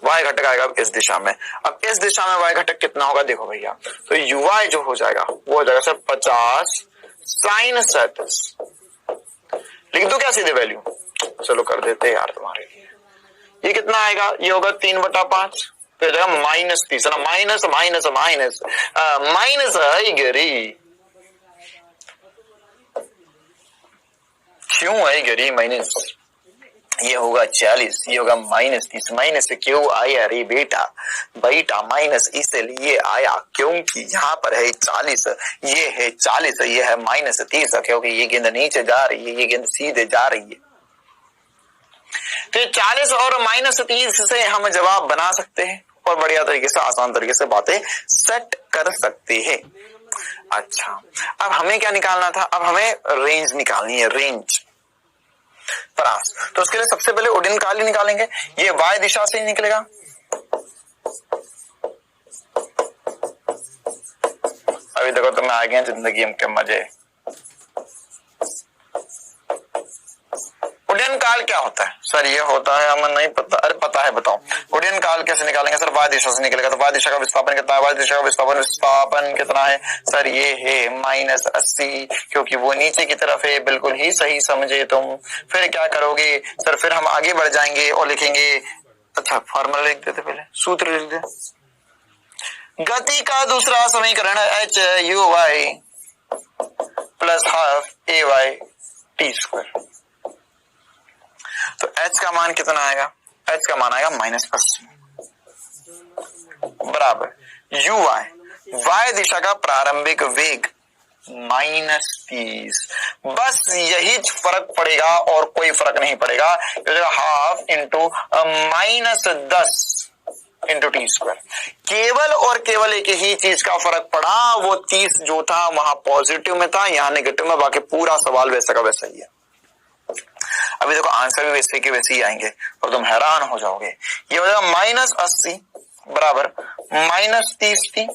y घटक आएगा अब इस दिशा में। अब इस दिशा में y घटक कितना होगा देखो भैया, तो uy जो हो जाएगा वो हो जाएगा सर 50 sin 37। लिख दो क्या सीधे वैल्यू, चलो कर देते यार तुम्हारे लिए। ये कितना आएगा, ये होगा 3/5, तो जाएगा -30 ना, माइनस है गरी, क्यों है गरी माइनस, ये होगा 40, ये होगा -30, माइनस क्यों आया रे बेटा माइनस इसलिए आया क्योंकि यहाँ पर है 40, ये है 40, ये है -30, क्योंकि ये गेंद नीचे जा रही है, ये गेंद सीधे जा रही है। तो 40 और -30 से हम जवाब बना सकते हैं और बढ़िया तरीके से, आसान तरीके से बातें सेट कर सकते हैं। अच्छा अब हमें क्या निकालना था, अब हमें रेंज निकालनी है, रेंज परास। तो उसके लिए सबसे पहले ओडियन काल ही निकालेंगे, ये y दिशा से ही निकलेगा। अभी देखो तुम्हें आ गए जिंदगी के मजे। ओडियन काल क्या होता है सर, ये होता है हमें नहीं पता, अरे पता है बताओ। ओडियन काल कैसे निकालेंगे सर, y दिशा से निकलेगा, तो y दिशा का विस्थापन कितना है, y दिशा का विस्थापन कितना है सर, ये है -80, क्योंकि वो नीचे की तरफ है, बिल्कुल ही सही समझे तुम। फिर क्या करोगे सर, फिर हम आगे बढ़ जाएंगे और लिखेंगे, अच्छा फॉर्मूला लिख देते, पहले सूत्र लिख दे। गति का दूसरा समीकरण h u y plus half a y t square. तो h का मान कितना आएगा, h का मान आएगा -80 बराबर y दिशा का प्रारंभिक वेग -30। बस यही फर्क पड़ेगा और कोई फर्क नहीं पड़ेगा, half into -10 into T square. केवल और केवल एक ही चीज का फर्क पड़ा, वो 30 जो था वहां पॉजिटिव में था, यहाँ नेगेटिव में, बाकी पूरा सवाल वैसा का वैसा ही है। अभी देखो आंसर भी वैसे के वैसे ही आएंगे और तुम हैरान हो जाओगे। ये हो जाएगा -80 बराबर -30 थी,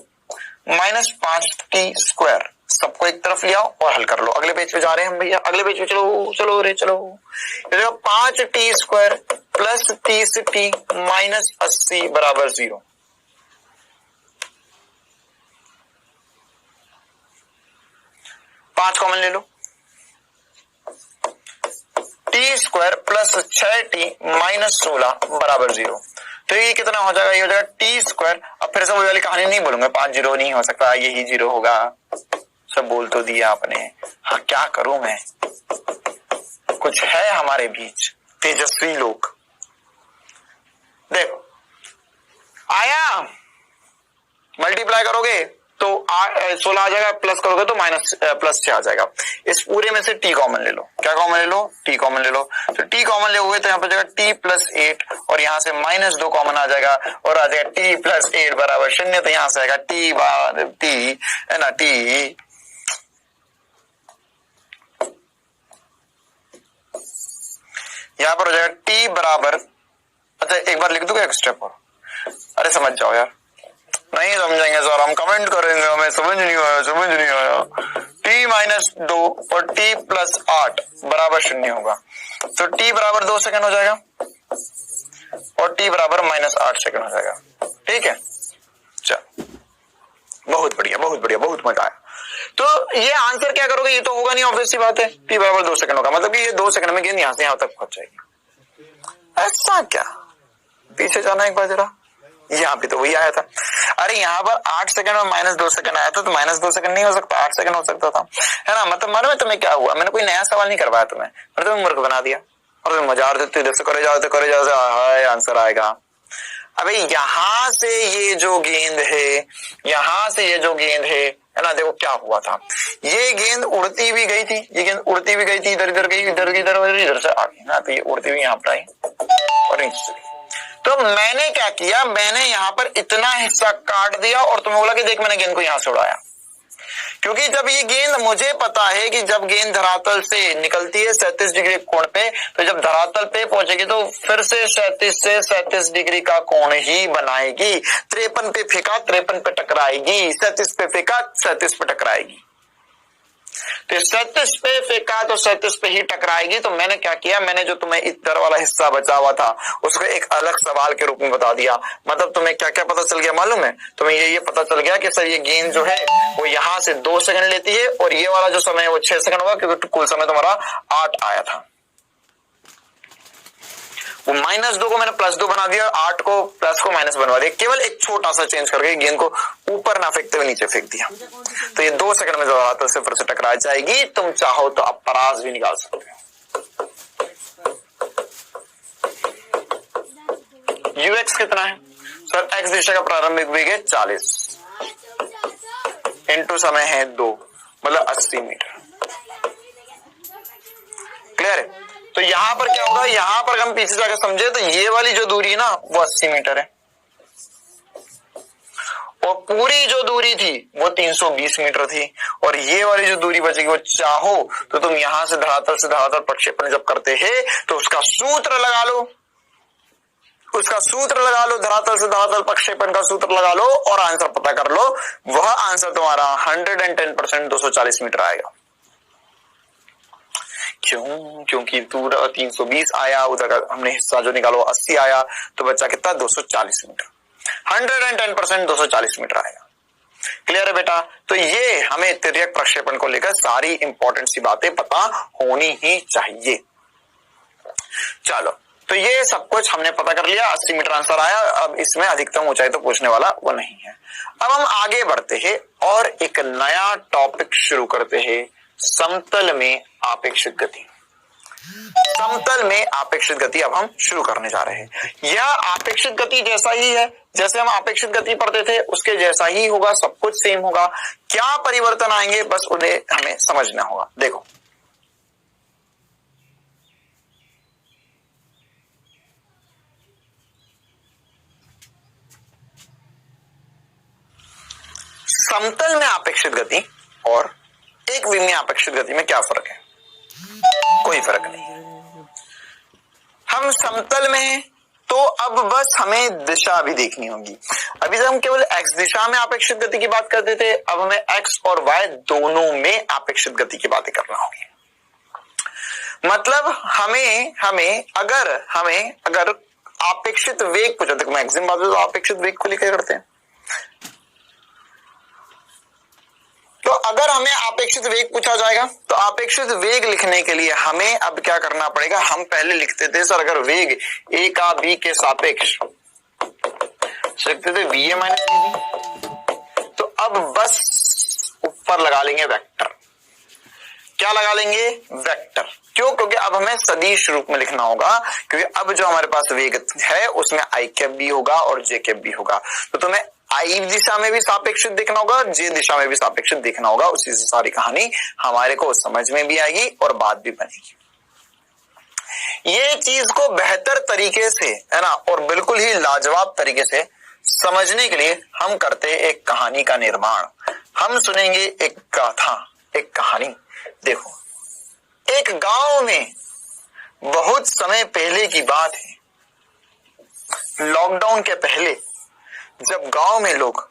माइनस 5t²। सबको एक तरफ ले आओ और हल कर लो। अगले पेज पे जा रहे हैं हम भैया, अगले पेज पे चलो चलो रे चलो। 5t² प्लस 30t माइनस 80 बराबर 0। 5 कॉमन ले लो। t² प्लस 6t माइनस 16 बराबर 0। तो ये कितना हो जाएगा? ये हो जाएगा t²। अब फिर से वही वाली कहानी नहीं बोलूंगा, 5 0 नहीं हो सकता, यही 0 होगा। सब बोल तो दिया आपने। हाँ क्या करूं मैं, कुछ है हमारे बीच तेजस्वी लोग। देखो आया, मल्टीप्लाई करोगे तो 16 आ जाएगा, प्लस करोगे तो प्लस 6 आ जाएगा। इस पूरे में से t कॉमन ले लो। क्या कॉमन ले लो? t कॉमन ले लो। तो t कॉमन ले हुए तो यहाँ पर जाएगा t प्लस 8 और यहाँ से -2 कॉमन आ जाएगा और आ जाएगा t प्लस 8 बराबर 0। तो यहाँ से आएगा t है ना, t यहाँ पर हो जाएगा t बराबर, अच्छा एक बार लिख दूंगा एक स्टेप और, अरे समझ जाओ यार, नहीं समझेंगे सर हम कमेंट करेंगे, हमें समझ नहीं आया। t माइनस 2 और t प्लस 8 बराबर 0 होगा। तो t बराबर 2 सेकंड हो जाएगा और t बराबर -8 सेकंड हो जाएगा। ठीक है, चल बहुत बढ़िया बहुत बढ़िया, बहुत मजा आया। तो ये आंसर क्या करोगे? ये तो होगा नहीं, ऑब्वियस सी बात है। t बराबर 2 सेकंड होगा, मतलब कि ये 2 सेकंड में गेंद यहां से यहां तक पहुंच जाएगी। ऐसा क्या? पीछे जाना एक बार जरा, यहाँ पे तो वही आया था। अरे यहाँ पर 8 सेकंड और -2 सेकंड आया था, तो -2 सेकंड नहीं हो सकता, 8 सेकंड हो सकता था, है ना। मतलब मालूम है तुम्हें क्या हुआ? मैंने कोई नया सवाल नहीं करवाया तुम्हें, मैंने तुम्हें मूर्ख बना दिया और तुम मजा देते इधर से करे जाओ हाय आंसर आएगा। अबे यहाँ से ये जो गेंद है, यहाँ से ये जो गेंद है ना, देखो क्या हुआ था। ये गेंद उड़ती भी गई थी, ये गेंद उड़ती भी गई थी, इधर इधर गई, इधर से आ गई ना, तो ये उड़ती हुई यहाँ पर आई और नीचे से। तो मैंने क्या किया, मैंने यहाँ पर इतना हिस्सा काट दिया और तुम्हें बोला कि देख मैंने गेंद को यहां से उड़ाया। क्योंकि जब ये गेंद, मुझे पता है कि जब गेंद धरातल से निकलती है 37 डिग्री कोण पे, तो जब धरातल पे पहुंचेगी तो फिर से 37 से 37 डिग्री का कोण ही बनाएगी। 53 पे फेंका 53 पे टकराएगी, 37 पे फेंका 37 पे टकराएगी। तो 37 पे फेंका तो 37 पे ही टकराएगी। तो मैंने क्या किया, मैंने जो तुम्हें इधर वाला हिस्सा बचा हुआ था उसको एक अलग सवाल के रूप में बता दिया। मतलब तुम्हें क्या क्या पता चल गया मालूम है? तुम्हें ये पता चल गया कि सर ये गेंद जो है वो यहाँ से 2 सेकंड लेती है और ये वाला जो समय है वो 6 सेकंड होगा, क्योंकि कुल समय तुम्हारा 8 आया था। वो -2 को मैंने +2 बना दिया, 8 को प्लस को माइनस बनवा दिया, केवल एक छोटा सा चेंज करके गेंद को ऊपर ना फेंकते हुए नीचे फेंक दिया। तो ये 2 सेकंड में जो से फिर से टकरा जाएगी। तुम चाहो तो अब परास भी निकाल सकते हो। ux कितना है सर? x दिशा का प्रारंभिक वेग है 40 इंटू समय है 2, मतलब 80 मीटर। क्लियर है? तो यहां पर क्या होगा, यहां पर हम पीछे जाकर समझे तो ये वाली जो दूरी है ना वो 80 मीटर है और पूरी जो दूरी थी वो 320 मीटर थी और ये वाली जो दूरी बचेगी वो चाहो तो तुम यहां से धरातल प्रक्षेपण जब करते हैं तो उसका सूत्र लगा लो, धरातल से धरातल प्रक्षेपण का सूत्र लगा लो और आंसर पता कर लो। वह आंसर तुम्हारा 110% 240 मीटर आएगा। क्यों? क्योंकि दूर 320 आया, उधर का हमने हिस्सा जो निकालो 80 आया, तो बच्चा कितना? 240 मीटर। 110% 240 मीटर आएगा। क्लियर है बेटा? तो ये हमें तिर्यक प्रक्षेपण को लेकर सारी इंपॉर्टेंट सी बातें पता होनी ही चाहिए। चलो, तो ये सब कुछ हमने पता कर लिया, 80 मीटर आंसर आया। अब इसमें अधिकतम ऊंचाई तो पूछने वाला वो नहीं है। अब हम आगे बढ़ते हैं और एक नया टॉपिक शुरू करते हैं, समतल में आपेक्षिक गति। समतल में आपेक्षित गति अब हम शुरू करने जा रहे हैं। यह आपेक्षित गति जैसा ही है, जैसे हम आपेक्षित गति पढ़ते थे उसके जैसा ही होगा, सब कुछ सेम होगा। क्या परिवर्तन आएंगे बस उन्हें हमें समझना होगा। देखो, समतल में आपेक्षित गति और एक विमीय आपेक्षित गति में क्या फर्क है? कोई फर्क नहीं है। हम समतल में तो अब बस हमें दिशा भी देखनी होगी। अभी जब हम केवल x दिशा में अपेक्षित गति की बात करते थे, अब हमें x और y दोनों में अपेक्षित गति की बातें करना होगी। मतलब हमें अगर अपेक्षित वेग पूछा, देखो मैक्सिमम बात तो अपेक्षित वेग को लेकर करते हैं। तो अगर हमें अपेक्षित वेग पूछा जाएगा तो अपेक्षित वेग लिखने के लिए हमें अब क्या करना पड़ेगा, हम पहले लिखते थे सर अगर वेग a का b के सापेक्ष लिखते थे va माइनस bv, तो अब बस ऊपर लगा लेंगे वेक्टर। क्या लगा लेंगे? वेक्टर। क्यों? क्योंकि अब हमें सदिश रूप में लिखना होगा, क्योंकि अब जो हमारे पास वेग है उसमें i कैप भी होगा और j कैप भी होगा। तो तुम्हें i दिशा में भी सापेक्षित देखना होगा, j दिशा में भी सापेक्षित देखना होगा। उसी से सारी कहानी हमारे को समझ में भी आएगी और बात भी बनेगी। ये चीज को बेहतर तरीके से, है ना, और बिल्कुल ही लाजवाब तरीके से समझने के लिए हम करते एक कहानी का निर्माण। हम सुनेंगे एक गाथा, एक कहानी। देखो, एक गांव में बहुत समय पहले की बात है, लॉकडाउन के पहले, जब गांव में लोग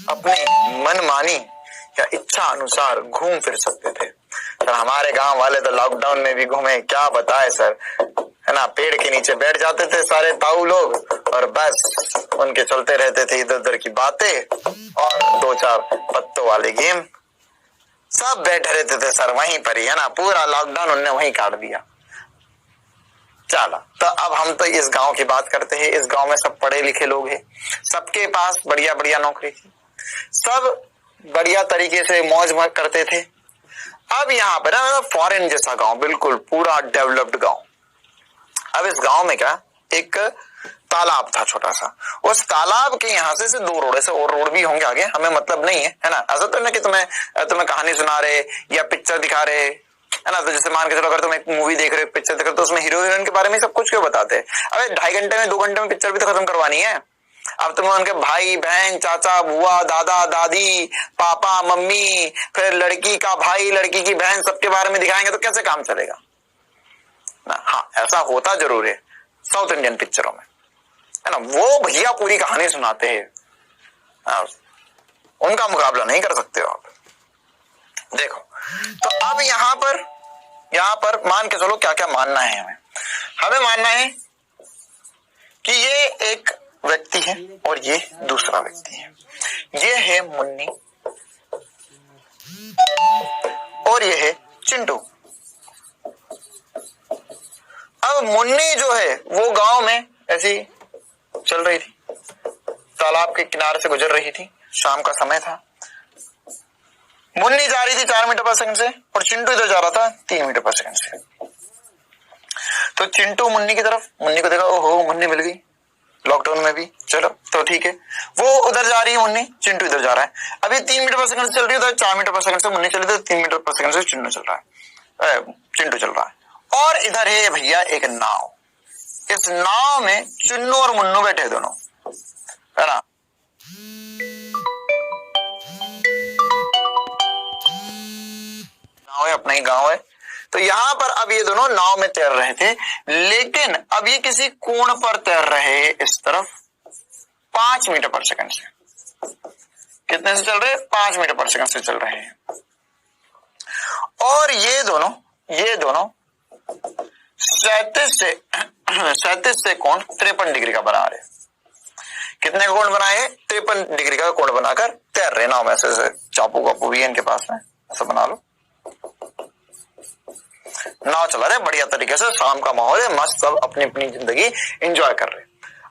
अपने मनमानी या इच्छा अनुसार घूम फिर सकते थे। सर हमारे गांव वाले तो लॉकडाउन में भी घूमे, क्या बताए सर, है ना, पेड़ के नीचे बैठ जाते थे सारे ताऊ लोग और बस उनके चलते रहते थे इधर उधर की बातें और 2-4 पत्तों वाले गेम। सब बैठे रहते थे सर वहीं पर ही, है ना, पूरा लॉकडाउन उनने वहीं काट दिया। चला, तो अब हम तो इस गांव की बात करते हैं। इस गांव में सब पढ़े लिखे लोग हैं, सबके पास बढ़िया बढ़िया नौकरी थी, सब बढ़िया तरीके से मौज मौज करते थे। अब यहाँ पर ना फॉरेन जैसा गांव, बिल्कुल पूरा डेवलप्ड गांव। अब इस गांव में क्या, एक तालाब था छोटा सा। उस तालाब के यहाँ से 2 रोड, ऐसे और रोड भी होंगे आगे, हमें मतलब नहीं है ना। ऐसा तो नहीं कि तुम्हें कहानी सुना रहे या पिक्चर दिखा रहे, है ना। तो जैसे मान के चलो अगर तुम एक मूवी देख रहे हो, पिक्चर देख रहे हो, तो उसमें हीरो हीरोइन के बारे में सब कुछ क्यों बताते हैं? अबे 2.5 घंटे में 2 घंटे में पिक्चर भी तो खत्म करवानी है। अब तुम्हें उनके भाई बहन, चाचा बुआ, दादा दादी, पापा मम्मी, फिर लड़की का भाई लड़की की बहन, सबके बारे में दिखाएंगे तो कैसे काम चलेगा ना। हाँ, ऐसा होता जरूर है साउथ इंडियन पिक्चरों में, है ना, वो भैया पूरी कहानी सुनाते हैं, उनका मुकाबला नहीं कर सकते हो आप। देखो, तो अब यहाँ पर मान के चलो क्या क्या मानना है हमें मानना है कि ये एक व्यक्ति है और ये दूसरा व्यक्ति है। ये है मुन्नी और ये है चिंटू। अब मुन्नी जो है वो गांव में ऐसी चल रही थी, तालाब के किनारे से गुजर रही थी, शाम का समय था। मुन्नी जा रही थी 4 मीटर पर सेकंड से और चिंटू इधर जा रहा था 3 मीटर पर सेकंड से। तो चिंटू मुन्नी की तरफ, मुन्नी को देखा, ओहो मुन्नी मिल गई लॉकडाउन में भी, चलो तो ठीक है। वो उधर जा रही है मुन्नी, चिंटू इधर जा रहा है। अभी 3 मीटर पर सेकंड से चल रही है, 4 मीटर पर सेकंड से मुन्नी चली, 3 मीटर पर सेकंड से चिंटू चल रहा है। और इधर है भैया एक नाव। इस नाव में चुन्नू और मुन्नू बैठे दोनों, है ना। नाव है, अपना ही गांव है। तो यहां पर अब ये दोनों नाव में तैर रहे थे, लेकिन अब ये किसी कोण पर तैर रहे हैं इस तरफ 5 मीटर पर सेकंड से। कितने से चल रहे हैं? 5 मीटर पर सेकंड से चल रहे हैं। और ये दोनों 37 से कोण 53 डिग्री का बना रहे। कितने कोण बनाए? 53 डिग्री का कोण बनाकर तैर रहे नाव में। ऐसे चापू वापू भी है इनके पास में, ऐसा बना लो। नाव चला रहे बढ़िया तरीके से, शाम का माहौल है, मस्त, सब अपनी अपनी जिंदगी एंजॉय कर रहे।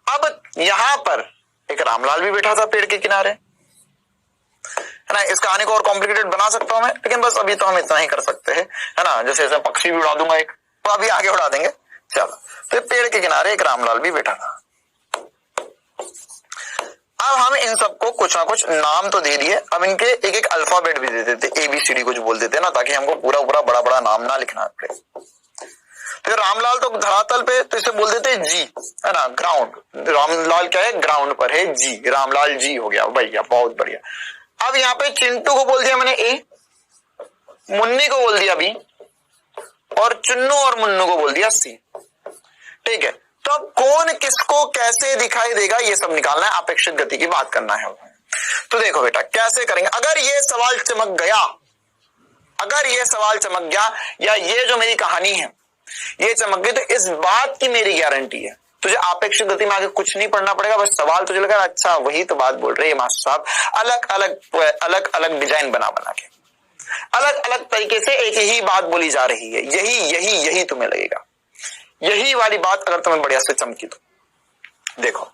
अब यहां पर एक रामलाल भी बैठा था पेड़ के किनारे, है ना। इस कहानी को और कॉम्प्लिकेटेड बना सकता हूं मैं, लेकिन बस अभी तो हम इतना ही कर सकते हैं, है ना। जैसे ऐसे पक्षी भी उड़ा दूंगा एक, तो अभी आगे उड़ा देंगे, चलो। तो पेड़ के किनारे एक रामलाल भी बैठा था। अब हम इन सबको कुछ ना कुछ नाम तो दे दिए, अब इनके एक एक अल्फाबेट भी दे देते, ABCD कुछ बोल देते ना, ताकि हमको पूरा बड़ा बड़ा नाम ना लिखना पड़े। तो रामलाल तो धरातल पे, तो इसे बोल देते जी, है ना, ग्राउंड। रामलाल क्या है? ग्राउंड पर है, जी, रामलाल जी हो गया भैया, बहुत बढ़िया। अब यहाँ पे चिंटू को बोल दिया मैंने A, मुन्नी को बोल दिया B, और चुन्नू और मुन्नू को बोल दिया C। ठीक है, तो अब कौन किसको कैसे दिखाई देगा ये सब निकालना है, अपेक्षित गति की बात करना है। तो देखो बेटा कैसे करेंगे, अगर ये सवाल चमक गया, अगर ये सवाल चमक गया या ये जो मेरी कहानी है ये चमक गई, तो इस बात की मेरी गारंटी है तुझे अपेक्षित गति में आगे कुछ नहीं पढ़ना पड़ेगा। बस सवाल तुझे लगा अच्छा वही तो बात बोल रहे हैं मास्टर साहब, अलग अलग डिजाइन बना बना के अलग अलग तरीके से एक ही बात बोली जा रही है, यही यही यही तुम्हें लगेगा, यही वाली बात अगर तुम्हें बढ़िया से चमकी तो देखो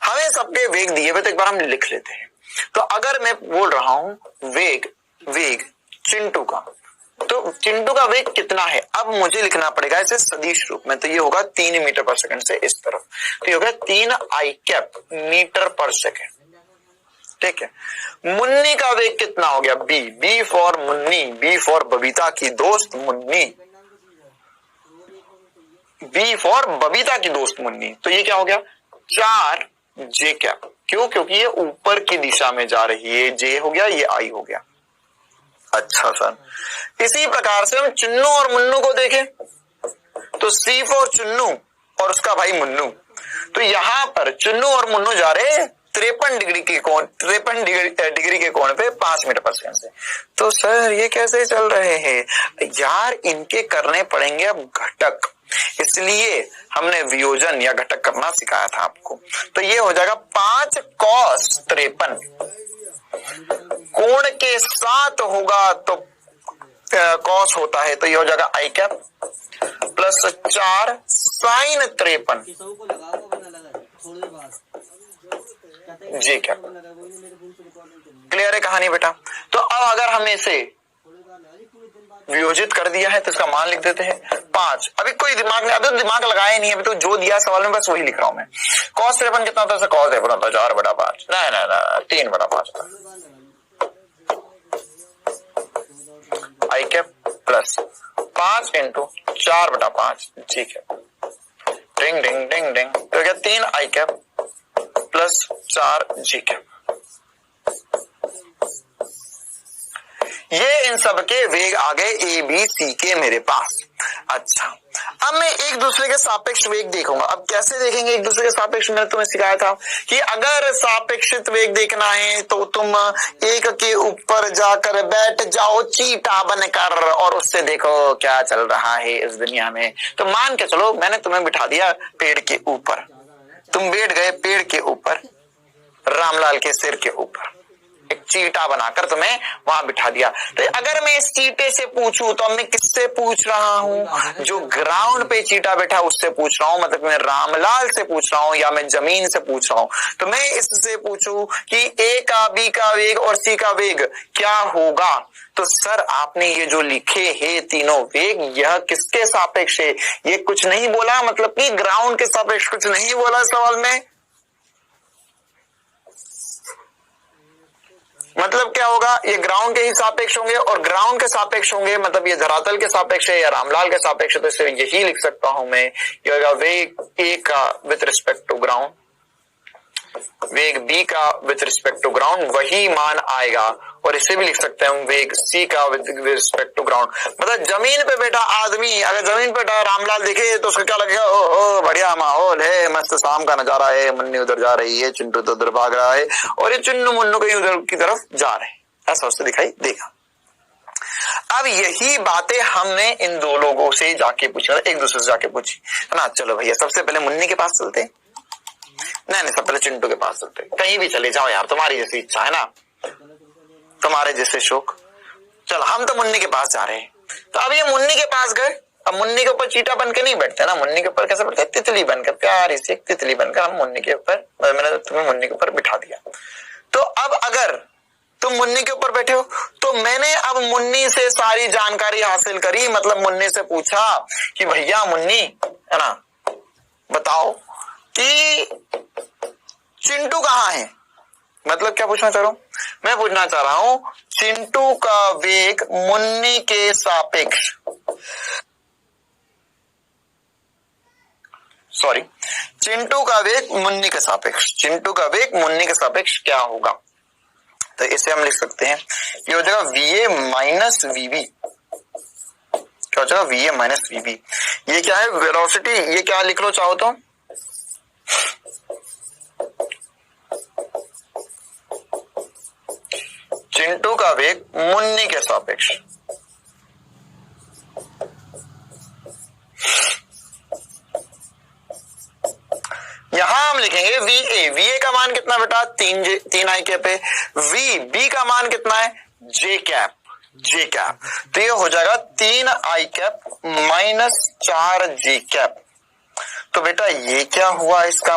हमें सबके वेग दिए हुए, तो एक बार हम लिख लेते हैं। तो अगर मैं बोल रहा हूं वेग चिंटू का, तो चिंटू का वेग कितना है, अब मुझे लिखना पड़ेगा इसे सदिश रूप में। तो ये होगा 3 मीटर पर सेकंड से इस तरफ, तो ये होगा 3 i cap metre per second. ठीक है, मुन्नी का वेग कितना हो गया, B for Munni, B for Babita की दोस्त मुन्नी, बी फॉर बबीता की दोस्त मुन्नी। तो ये क्या हो गया 4 जे कैप, क्यों, क्योंकि ये ऊपर की दिशा में जा रही है, जे हो गया ये आई हो गया। अच्छा सर, इसी प्रकार से हम चुन्नू और मुन्नू को देखें, तो सी फॉर चुन्नू और उसका भाई मुन्नू। तो यहां पर चुन्नू और मुन्नू जा रहे 53 डिग्री के कोण, 53 डिग्री के कोण पे 5 मीटर पर सेकंड से। तो सर ये कैसे चल रहे हैं यार, इनके करने पड़ेंगे अब घटक, इसलिए हमने वियोजन या घटक करना सिखाया था आपको। तो ये हो जाएगा 5 cos 53 कोण के साथ होगा, तो कॉस होता है, तो ये हो जाएगा आई कैप प्लस 4 साइन 53 जी कैप। क्लियर है कहानी बेटा। तो अब अगर हमने इसे वियोजित कर दिया है तो इसका मान लिख देते हैं 5। अभी कोई दिमाग नहीं, अभी तो दिमाग लगाया नहीं है, अभी तो जो दिया सवाल में बस वही लिख रहा हूं मैं। कॉस 53 कितना होता है, कॉस 53 होता है 4/5, नहीं 3/5 आई कैप प्लस 5 इंटू 4/5 जी कैप, डिंग डिंग डिंग डिंग, तो क्या 3 i cap plus 4 ji cap. ये इन सब के वेग आ गए ए बी सी के मेरे पास। अच्छा, अब मैं एक दूसरे के सापेक्ष वेग देखूंगा। अब कैसे देखेंगे एक दूसरे के सापेक्ष, मैंने तुम्हें सिखाया था कि अगर सापेक्षित वेग देखना है तो तुम एक के ऊपर जाकर बैठ जाओ चीटा बनकर और उससे देखो क्या चल रहा है इस दुनिया में। तो मान के चलो मैंने तुम्हें बिठा दिया पेड़ के ऊपर, तुम बैठ गए पेड़ के ऊपर, रामलाल के सिर के ऊपर एक चीटा बनाकर तुम्हें वहां बिठा दिया। तो अगर मैं इस चीटे से पूछूं तो मैं किससे पूछ रहा हूं, जो ग्राउंड पे चीटा बैठा उससे पूछ रहा हूं, मतलब मैं रामलाल से पूछ रहा हूं या मैं जमीन से पूछ रहा हूं। तो मैं इससे पूछूं कि ए का बी का वेग और सी का वेग क्या होगा, तो सर आपने ये जो लिखे हैं तीनों वेग यह किसके सापेक्ष है, ये कुछ नहीं बोला, मतलब कि ग्राउंड के सापेक्ष कुछ नहीं बोला सवाल में। मतलब क्या होगा, ये ग्राउंड के ही सापेक्ष होंगे और ग्राउंड के सापेक्ष होंगे, मतलब ये धरातल के सापेक्ष है या रामलाल के सापेक्ष है। तो इसे यही लिख सकता हूं मैं, ये होगा वेग ए का विथ रिस्पेक्ट टू ग्राउंड, वेग बी का विथ रिस्पेक्ट टू ग्राउंड वही मान आएगा। और इसे भी लिख सकते हैं हम वेग सी का विथ रिस्पेक्ट टू ग्राउंड। मतलब जमीन पे बैठा आदमी अगर जमीन पे बैठा रामलाल देखे तो उसको क्या लगेगा, ओहो बढ़िया माहौल है, मस्त शाम का नजारा है, मुन्नी उधर जा रही है, चिंटू तो उधर भाग रहा है और ये चुन्नू मुन्नू कहीं उधर की तरफ जा रहे हैं, ऐसा उससे दिखाई देगा। अब यही बातें हमने इन दो लोगों से जाके पूछी, एक दूसरे से जाके पूछी है ना। चलो भैया सबसे पहले मुन्नी के पास चलते, नहीं सब पहले चिंटू के पास चलते, कहीं भी चले जाओ यार, तुम्हारी जैसी इच्छा है ना, तुम्हारे जैसे शौक। चलो हम तो मुन्नी के पास जा रहे हैं। तो अब ये मुन्नी के पास गए, अब मुन्नी के ऊपर चीटा बन के नहीं बैठते ना, मुन्नी के ऊपर कैसे बैठते, तितली बनकर, प्यारी सी तितली बनकर हम मुन्नी के ऊपर, मैंने तुम्हें मुन्नी के ऊपर बिठा दिया। तो अब अगर तुम मुन्नी के ऊपर बैठे हो तो मैंने अब मुन्नी से सारी जानकारी हासिल करी, मतलब मुन्नी से पूछा कि भैया मुन्नी है ना बताओ कि चिंटू कहाँ है। मतलब क्या पूछना चाह रहा हूं मैं, पूछना चाह रहा हूं चिंटू का वेग मुन्नी के सापेक्ष, सॉरी चिंटू का वेग मुन्नी के सापेक्ष, चिंटू का वेग मुन्नी के सापेक्ष क्या होगा। तो इसे हम लिख सकते हैं, ये हो जाएगा VA माइनस VB। क्या हो जाएगा VA माइनस VB। ये क्या है वेलोसिटी, ये क्या लिख लो चाहो तो का वेग मुन्नी के सापेक्ष। यहां हम लिखेंगे वी ए का मान कितना बेटा 3 आई कैप है, वी बी का मान कितना है जे कैप। तो ये हो जाएगा 3 i cap minus 4 J cap. तो बेटा ये क्या हुआ, इसका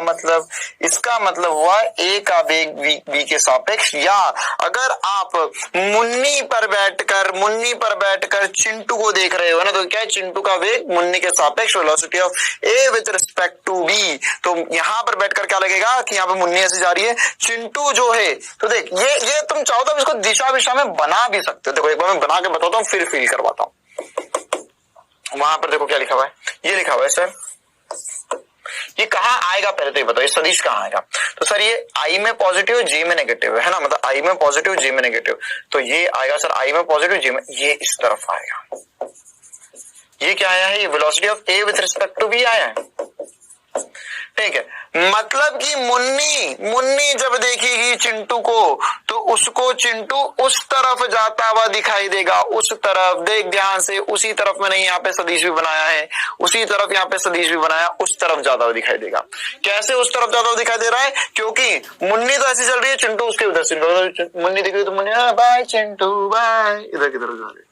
मतलब हुआ ए का वेग बी के सापेक्ष, या अगर आप मुन्नी पर बैठकर चिंटू को देख रहे हो ना, तो क्या है चिंटू का वेग मुन्नी के सापेक्ष velocity of A with respect to B. तो यहां पर बैठकर क्या लगेगा कि यहाँ पे मुन्नी ऐसे जा रही है, चिंटू जो है, तो देख ये तुम चाहो तो इसको दिशा में बना भी सकते हो। देखो एक बार मैं बना के बताता हूँ फिर फील करवाता हूँ। वहां पर देखो क्या लिखा हुआ है, ये लिखा हुआ है सर, ये कहाँ आएगा पहले तो ये बताओ, ये सदिश कहाँ आएगा। तो सर ये आई में पॉजिटिव जे में नेगेटिव है ना, मतलब आई में पॉजिटिव जे में नेगेटिव, तो ये आएगा सर आई में पॉजिटिव जे में, ये इस तरफ आएगा। ये क्या आया है, ये velocity of A with respect to B आया है। ठीक है, मतलब कि मुन्नी जब देखेगी चिंटू को तो उसको चिंटू उस तरफ जाता हुआ दिखाई देगा, उस तरफ देख ध्यान से, उसी तरफ मैंने यहाँ पे सदिश भी बनाया है, उसी तरफ यहाँ पे सदिश भी बनाया, उस तरफ जाता हुआ दिखाई देगा। कैसे उस तरफ जाता हुआ दिखाई दे रहा है, क्योंकि मुन्नी तो ऐसी चल रही है, चिंटू उसके उधर से, मुन्नी दिख रही है तो मुन्नी बाय चिंटू बाय इधर की तरफ जा रही है।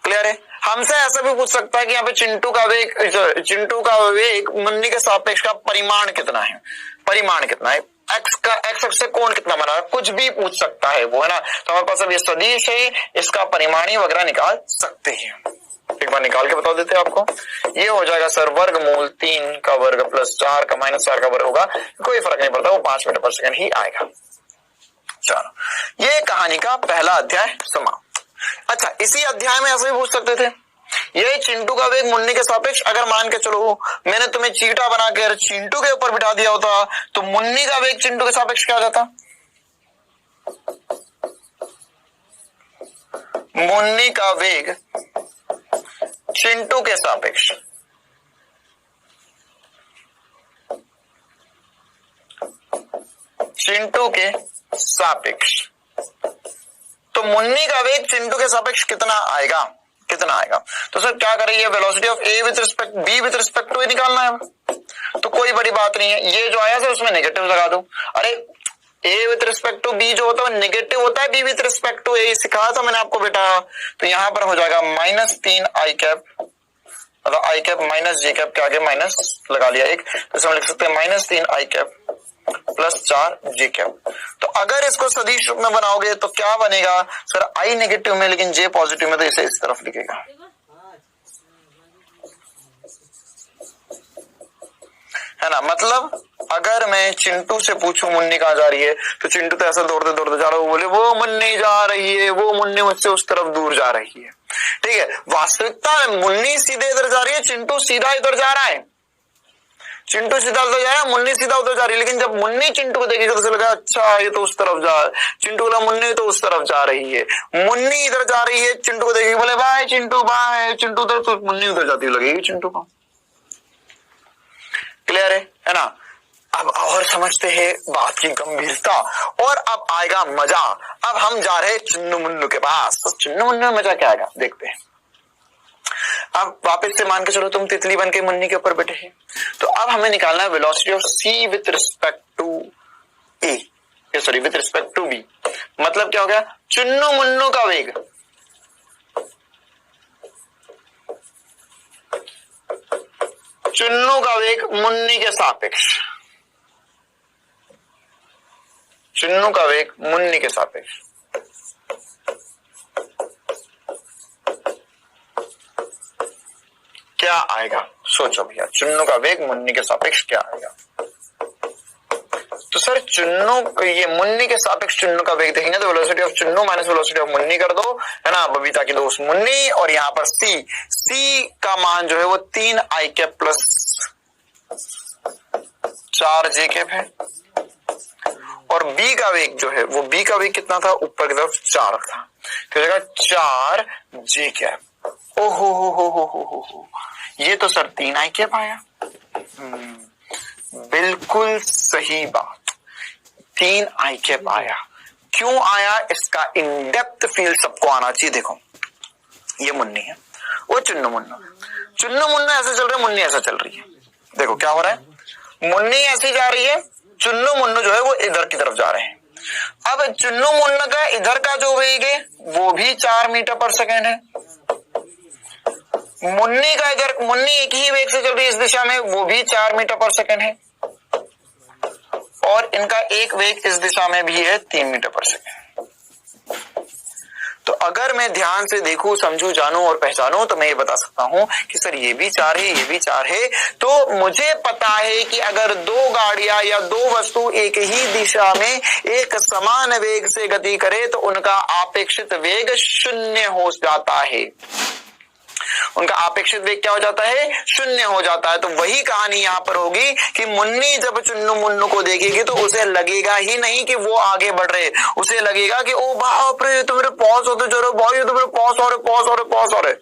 क्लियर है। हमसे ऐसा भी पूछ सकता है कि यहाँ पे चिंटू का वेग मुन्नी के सापेक्ष का परिमाण कितना है, एक्स अक्ष से कोण कितना बना है, कुछ भी पूछ सकता है वो, है ना। तो हमारे पास अब ये सदिश है, इसका परिमाणी वगैरह निकाल सकते हैं। एक बार निकाल के बता देते हैं आपको। ये हो जाएगा सर वर्गमूल 3 का वर्ग प्लस 4 का माइनस 4 का वर्ग होगा, कोई फर्क नहीं पड़ता, वो 5 मीटर पर सेकंड ही आएगा। चलो ये कहानी का पहला अध्याय समाप्त। अच्छा, इसी अध्याय में ऐसे भी पूछ सकते थे, ये चिंटू का वेग मुन्नी के सापेक्ष, अगर मान के चलो मैंने तुम्हें चीटा बनाकर चिंटू के ऊपर बिठा दिया होता तो मुन्नी का वेग चिंटू के सापेक्ष क्या हो जाता, मुन्नी का वेग चिंटू के सापेक्ष तो मुन्नी का वेग चिंटू के सापेक्ष कितना आएगा। तो सर क्या करेंगे, velocity of A with respect B with respect to A निकालना है। तो कोई बड़ी बात नहीं है, ये जो आया सर उसमें नेगेटिव लगा दो। अरे A with respect to B जो होता है नेगेटिव होता है, B with respect to A सिखाया था मैंने आपको बेटा। तो यहां पर हो जाएगा माइनस 3 आई कैप, मतलब आई कैप माइनस जे कैप के आगे माइनस लगा लिया एक, तो हम लिख सकते हैं minus 3 i cap plus 4 J cap. तो अगर इसको सदिश रूप में बनाओगे तो क्या बनेगा सर, आई नेगेटिव में लेकिन जे पॉजिटिव में, तो इसे इस तरफ लिखेगा, है ना। मतलब अगर मैं चिंटू से पूछूं मुन्नी कहाँ जा रही है, तो चिंटू तो ऐसा दौड़ते जा रहा है, वो बोले वो मुन्नी जा रही है, वो मुन्नी मुझसे उस तरफ दूर जा रही है। ठीक है, वास्तविकता में मुन्नी सीधे इधर जा रही है, चिंटू सीधा इधर जा रहा है, चिंटू सीधा उधर जा रहा है, मुन्नी सीधा उधर जा रही है। लेकिन जब मुन्नी चिंटू को देखेगी तो लगा अच्छा ये तो उस तरफ जा, चिंटू बोला मुन्नी तो उस तरफ जा रही है, मुन्नी इधर जा रही है, चिंटू को देखेगी बोले बाय चिंटू बाय, चिंटू उधर तो मुन्नी उधर जाती हुई लगेगी चिंटू को। क्लियर है ना। अब और समझते हैं बात की गंभीरता, और अब आएगा मजा। अब हम जा रहे हैं चुन्नू मुन्नू के पास, तो चुन्नू मुन्नू में मजा क्या आएगा देखते हैं। अब वापस से मान के चलो तुम तितली बन के मुन्नी के ऊपर बैठे हैं, तो अब हमें निकालना है velocity of C with respect to A, sorry with respect to B. मतलब क्या हो गया, चुन्नू मुन्नू का वेग मुन्नी के सापेक्ष, चुन्नू का वेग मुन्नी के सापेक्ष। क्या आएगा सोचो भैया, चुन्नू का वेग मुन्नी के सापेक्ष क्या आएगा। तो सर चुन्नू, ये मुन्नी के सापेक्ष चुन्नू का वेग देखेंगे तो velocity of Chunnu minus velocity of Munni कर दो, है ना, बबीता की दोस्त मुन्नी, और यहाँ पर सी का मान जो है वो 3 i cap plus 4 J cap है, और बी का वेग जो है वो बी का वेग कितना था, ऊपर की तरफ 4 था, तो 4 जे कैप। ओहो, ये तो सर 3 आई कैप आया। बिल्कुल सही बात, 3 आई कैप आया। क्यों आया इसका इन डेप्थ फील सबको आना चाहिए। देखो ये मुन्नी है, वो चुन्नू मुन्नू, चुन्नू मुन्नू ऐसे चल रहे हैं, मुन्नी ऐसा चल रही है। देखो क्या हो रहा है, मुन्नी ऐसी जा रही है, चुन्नू मुन्नू जो है वो इधर की तरफ जा रहे हैं। अब चुन्नू मुन्नू का इधर का जो वेग है वो भी 4 मीटर पर सेकेंड है, मुन्नी का इधर, मुन्नी एक ही वेग से चल रही है इस दिशा में, वो भी 4 मीटर पर सेकेंड है, और इनका एक वेग इस दिशा में भी है 3 मीटर पर सेकेंड। तो अगर मैं ध्यान से देखूं, समझूं, जानूं और पहचानूं तो मैं ये बता सकता हूं कि सर ये भी 4 है, ये भी 4 है। तो मुझे पता है कि अगर दो गाड़ियां या दो वस्तु एक ही दिशा में एक समान वेग से गति करे तो उनका अपेक्षित वेग 0 हो जाता है। उनका अपेक्षित वेग क्या हो जाता है, 0 हो जाता है। तो वही कहानी यहां पर होगी कि मुन्नी जब चुन्नू मुन्नू को देखेगी तो उसे लगेगा ही नहीं कि वो आगे बढ़ रहे, उसे लगेगा कि ओ बाप रे तो मेरे पास होते जा रहे भाई, ये तो मेरे पास हो रहे।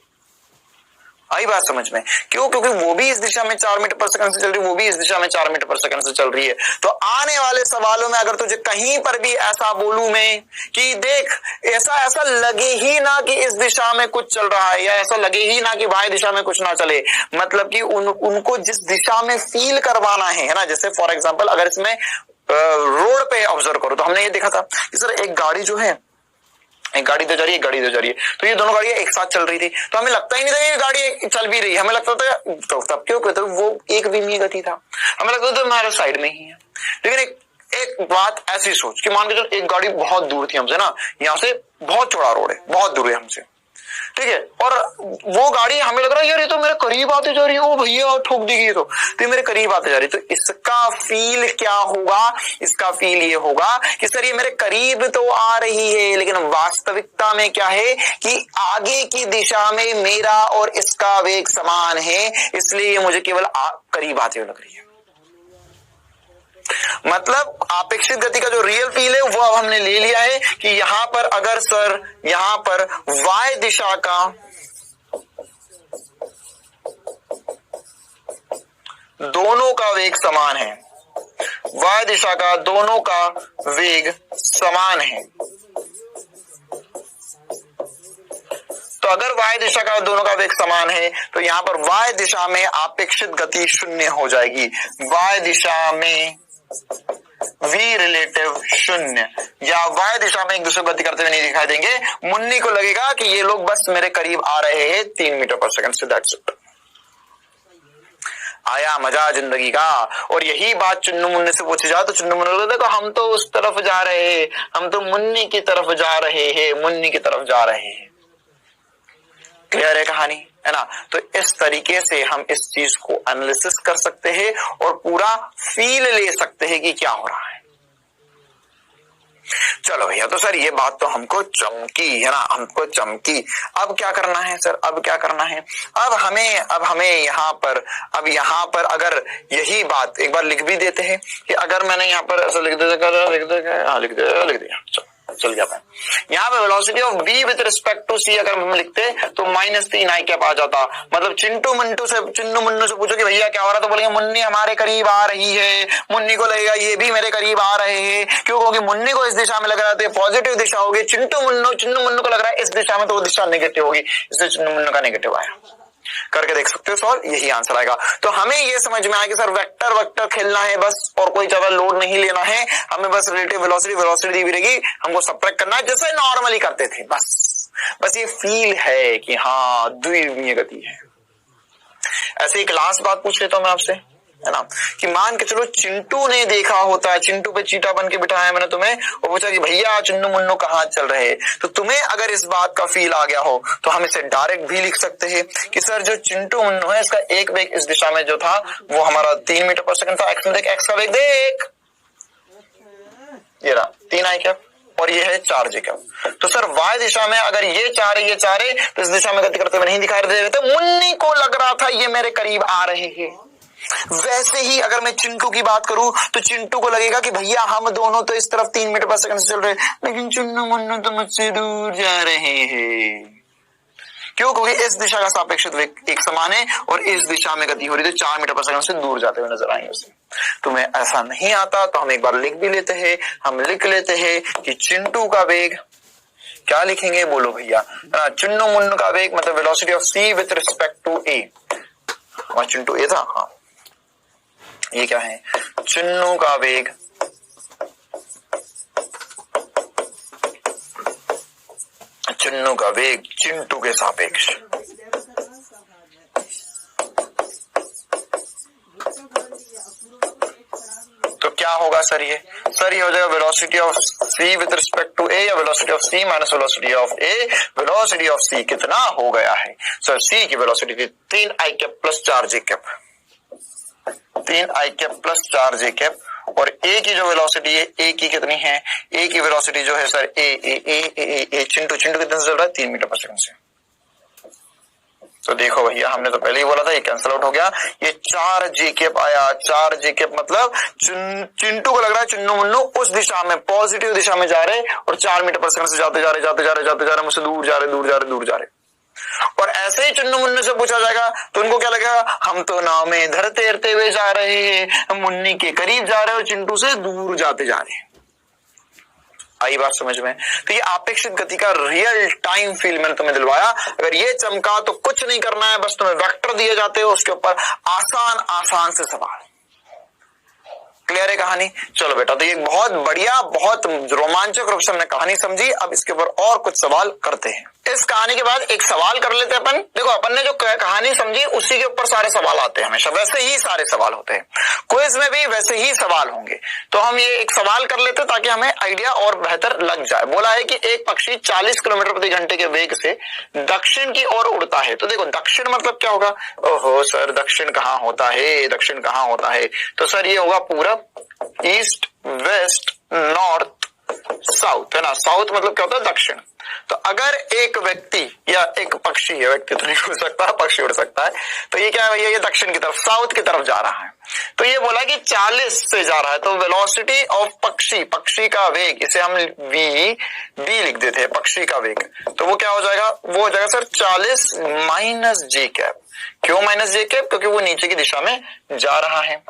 आई बात समझ में? क्यों? क्योंकि वो भी इस दिशा में 4 मीटर पर सेकंड से चल रही है, वो भी इस दिशा में 4 मीटर पर सेकंड से चल रही है। तो आने वाले सवालों में अगर तुझे कहीं पर भी ऐसा बोलूं मैं कि देख ऐसा लगे ही ना कि इस दिशा में कुछ चल रहा है, या ऐसा लगे ही ना कि बाएं दिशा में कुछ ना चले, मतलब कि उनको जिस दिशा में फील करवाना है ना। जैसे फॉर एग्जाम्पल अगर इसमें रोड पे ऑब्जर्व करो तो हमने ये देखा था कि सर एक गाड़ी जो है, एक गाड़ी तो जा रही है, एक गाड़ी तो जा रही है, तो ये दोनों गाड़ियां एक साथ चल रही थी, तो हमें लगता ही नहीं था ये गाड़ी चल भी रही है, हमें लगता था तो तब क्यों कहते वो एक विमीय गति था, हमें लगता था हमारे साइड में ही है। लेकिन एक बात ऐसी सोच कि मान के चलो एक गाड़ी बहुत दूर थी हमसे ना, यहाँ से बहुत चौड़ा रोड है, बहुत दूर है हमसे, ठीक है, और वो गाड़ी हमें लग रहा है यार ये तो मेरे करीब आते जा रही है, ओ भैया ठोक देगी तो ये मेरे करीब आते जा रही है। तो इसका फील क्या होगा, इसका फील ये होगा कि सर ये मेरे करीब तो आ रही है, लेकिन वास्तविकता में क्या है कि आगे की दिशा में मेरा और इसका वेग समान है, इसलिए ये मुझे केवल करीब आते हुए लग रही है। मतलब अपेक्षित गति का जो रियल फील है वो अब हमने ले लिया है कि यहां पर अगर सर यहां पर y दिशा का दोनों का वेग समान है, y दिशा का दोनों का वेग समान है, तो अगर y दिशा का दोनों का वेग समान है तो यहां पर y दिशा में अपेक्षित गति 0 हो जाएगी, y दिशा में v रिलेटिव 0, या y दिशा में एक दूसरे को गति करते हुए नहीं दिखाई देंगे। मुन्नी को लगेगा कि ये लोग बस मेरे करीब आ रहे हैं 3 मीटर पर सेकंड से, दैट्स इट। आया मजा जिंदगी का। और यही बात चुन्नू मुन्नी से पूछी जाए तो चुन्नू मुन्नी देखो हम तो उस तरफ जा रहे हैं, हम तो मुन्नी की तरफ जा रहे हैं, मुन्नी की तरफ जा रहे हैं। क्लियर है कहानी, है ना? तो इस तरीके से हम इस चीज को एनालिसिस कर सकते हैं और पूरा फील ले सकते हैं कि क्या हो रहा है। चलो भैया, तो सर ये बात तो हमको चमकी, है ना, हमको चमकी। अब क्या करना है सर, अब क्या करना है? अब हमें यहाँ पर अगर यही बात एक बार लिख भी देते हैं कि अगर मैंने यहाँ पर ऐसा लिख दिया, चल गया मैं यहाँ पे velocity of v with respect to c अगर हम लिखते तो -3 i कैप आ जाता। मतलब चुन्नू मुन्नू से पूछो कि भैया क्या हो रहा है, तो बोलेंगे मुन्नी हमारे करीब आ रही है। मुन्नी को लगेगा ये भी मेरे करीब आ रहे हैं, क्यों? क्योंकि मुन्नी को इस दिशा में लग रहा है तो ये पॉजिटिव दिशा होगी, चुन्नू मुन्नू को लग रहा है इस दिशा में तो वो दिशा नेगेटिव होगी, इसलिए चुन्नू मुन्नू का नेगेटिव आया। करके देख सकते हो सॉल्व, यही आंसर आएगा। तो हमें ये समझ में आया कि सर वेक्टर खेलना है बस, और कोई ज्यादा लोड नहीं लेना है, हमें बस रिलेटिव वेलोसिटी दी भी रहेगी, हमको सबट्रैक्ट करना है जैसे नॉर्मली करते थे, बस ये फील है कि हाँ द्विविमीय गति है। ऐसे एक लास्ट बात पूछ लेता हूं मैं आपसे, है ना, कि मान के चलो चिंटू ने देखा होता है, चिंटू पे चीटा बन के बिठाया मैंने तुम्हें और पूछा कि भैया चुन्नू मुन्नू कहाँ चल रहे हैं, तो तुम्हें अगर इस बात का फील आ गया हो तो हम इसे डायरेक्ट भी लिख सकते हैं कि सर जो चिंटू मुन्नू है इसका एक वेग इस दिशा में जो था वो हमारा 3 मीटर पर सेकंड था। एक्स में देख, एक्स का वेग देख, ये रहा 3 i कैप और ये है 4 j कैप। तो सर y दिशा में अगर ये 4 है, ये 4 है, तो इस दिशा में गति करते हुए नहीं दिखाई दे रहे थे, मुन्नी को लग रहा था ये मेरे करीब आ रहे हैं। वैसे ही अगर मैं चिंटू की बात करूं तो चिंटू को लगेगा कि भैया हम दोनों तो इस तरफ 3 मीटर पर सेकंड से चल रहे हैं, लेकिन चुन्नू मुन्नू तो मुझसे दूर जा रहे हैं। क्यों? क्योंकि इस दिशा का सापेक्षिक वेग एक समान है और इस दिशा में गति हो रही है, तो 4 मीटर पर सेकंड से दूर जाते हुए नजर आएंगे उसे। तुम्हें ऐसा नहीं आता तो हम एक बार लिख भी लेते हैं। हम लिख लेते हैं कि चिंटू का वेग, क्या लिखेंगे बोलो भैया? चुन्नू मुन्नू का वेग मतलब velocity of C with respect to A. और चिंटू ए था, हाँ ये क्या है? चुन्नू का वेग चुन्नू का वेग चिंटू के सापेक्ष। तो क्या होगा सर ये? सर ये हो जाएगा velocity of C with respect to A या velocity of C minus velocity of A. Velocity of C कितना हो गया है सर? सी की वेलोसिटी थी 3 i cap plus 4 j cap, 3 i cap plus 4 j cap. और ए की जो वेलोसिटी है, ए की कितनी है? ए की वेलोसिटी जो है सर ए ए ए ए ए चिंटू कितने से चल रहा है? 3 मीटर पर सेकंड से। तो देखो भैया हमने तो पहले ही बोला था, ये कैंसिल आउट हो गया। ये 4 जे कैप आया, 4 जे कैप मतलब चिंटू को लग रहा है चुन्नू मुन्नू उस दिशा में, पॉजिटिव दिशा में जा रहे और 4 मीटर पर सेकंड से जाते जा रहे मुझसे दूर जा रहे। और ऐसे ही चुन्नू मुन्नू से पूछा जाएगा तो उनको क्या लगेगा? हम तो नाव में धरते हुए जा रहे हैं, मुन्नी के करीब जा रहे हैं और चिंटू से दूर जाते जा रहे हैं। आई बात समझ में? तो ये आपेक्षिक गति का रियल टाइम फील मैंने तुम्हें दिलवाया। अगर ये चमका तो कुछ नहीं करना है, बस तुम्हें वेक्टर दिए जाते हो, उसके ऊपर आसान से सवाल। क्लियर है कहानी? चलो बेटा, तो ये बहुत बढ़िया, बहुत रोमांचक रूप से हमने कहानी समझी। अब इसके ऊपर और कुछ सवाल करते हैं। इस कहानी के बाद एक सवाल कर लेते हैं अपन। देखो अपन ने जो कहानी समझी उसी के ऊपर सारे सवाल आते हैं, हमेशा वैसे ही सारे सवाल होते हैं। क्विज में भी वैसे ही सवाल होंगे। तो हम ये एक सवाल कर लेते हैं ताकि हमें आइडिया और बेहतर लग जाए। बोला है कि एक पक्षी 40 किलोमीटर प्रति घंटे के वेग से दक्षिण की ओर उड़ता है। तो देखो दक्षिण मतलब क्या होगा? ओहो सर, दक्षिण कहाँ होता है? दक्षिण कहाँ होता है? तो सर ये होगा पूरब, ईस्ट, वेस्ट, नॉर्थ, साउथ, है ना। साउथ मतलब क्या होता है? दक्षिण। तो अगर एक व्यक्ति या एक पक्षी है, व्यक्ति तो नहीं उड़ सकता, पक्षी उड़ सकता है, तो ये क्या है भैया? ये दक्षिण की तरफ, साउथ की तरफ जा रहा है। तो ये बोला कि 40 से जा रहा है, तो वेलोसिटी ऑफ पक्षी का वेग, इसे हम वी लिख देते हैं, पक्षी का वेग। तो वो क्या हो जाएगा? वो हो जाएगा सर 40 माइनस जे कैप। क्यों माइनस जे कैप? क्योंकि वो नीचे की दिशा में जा रहा है।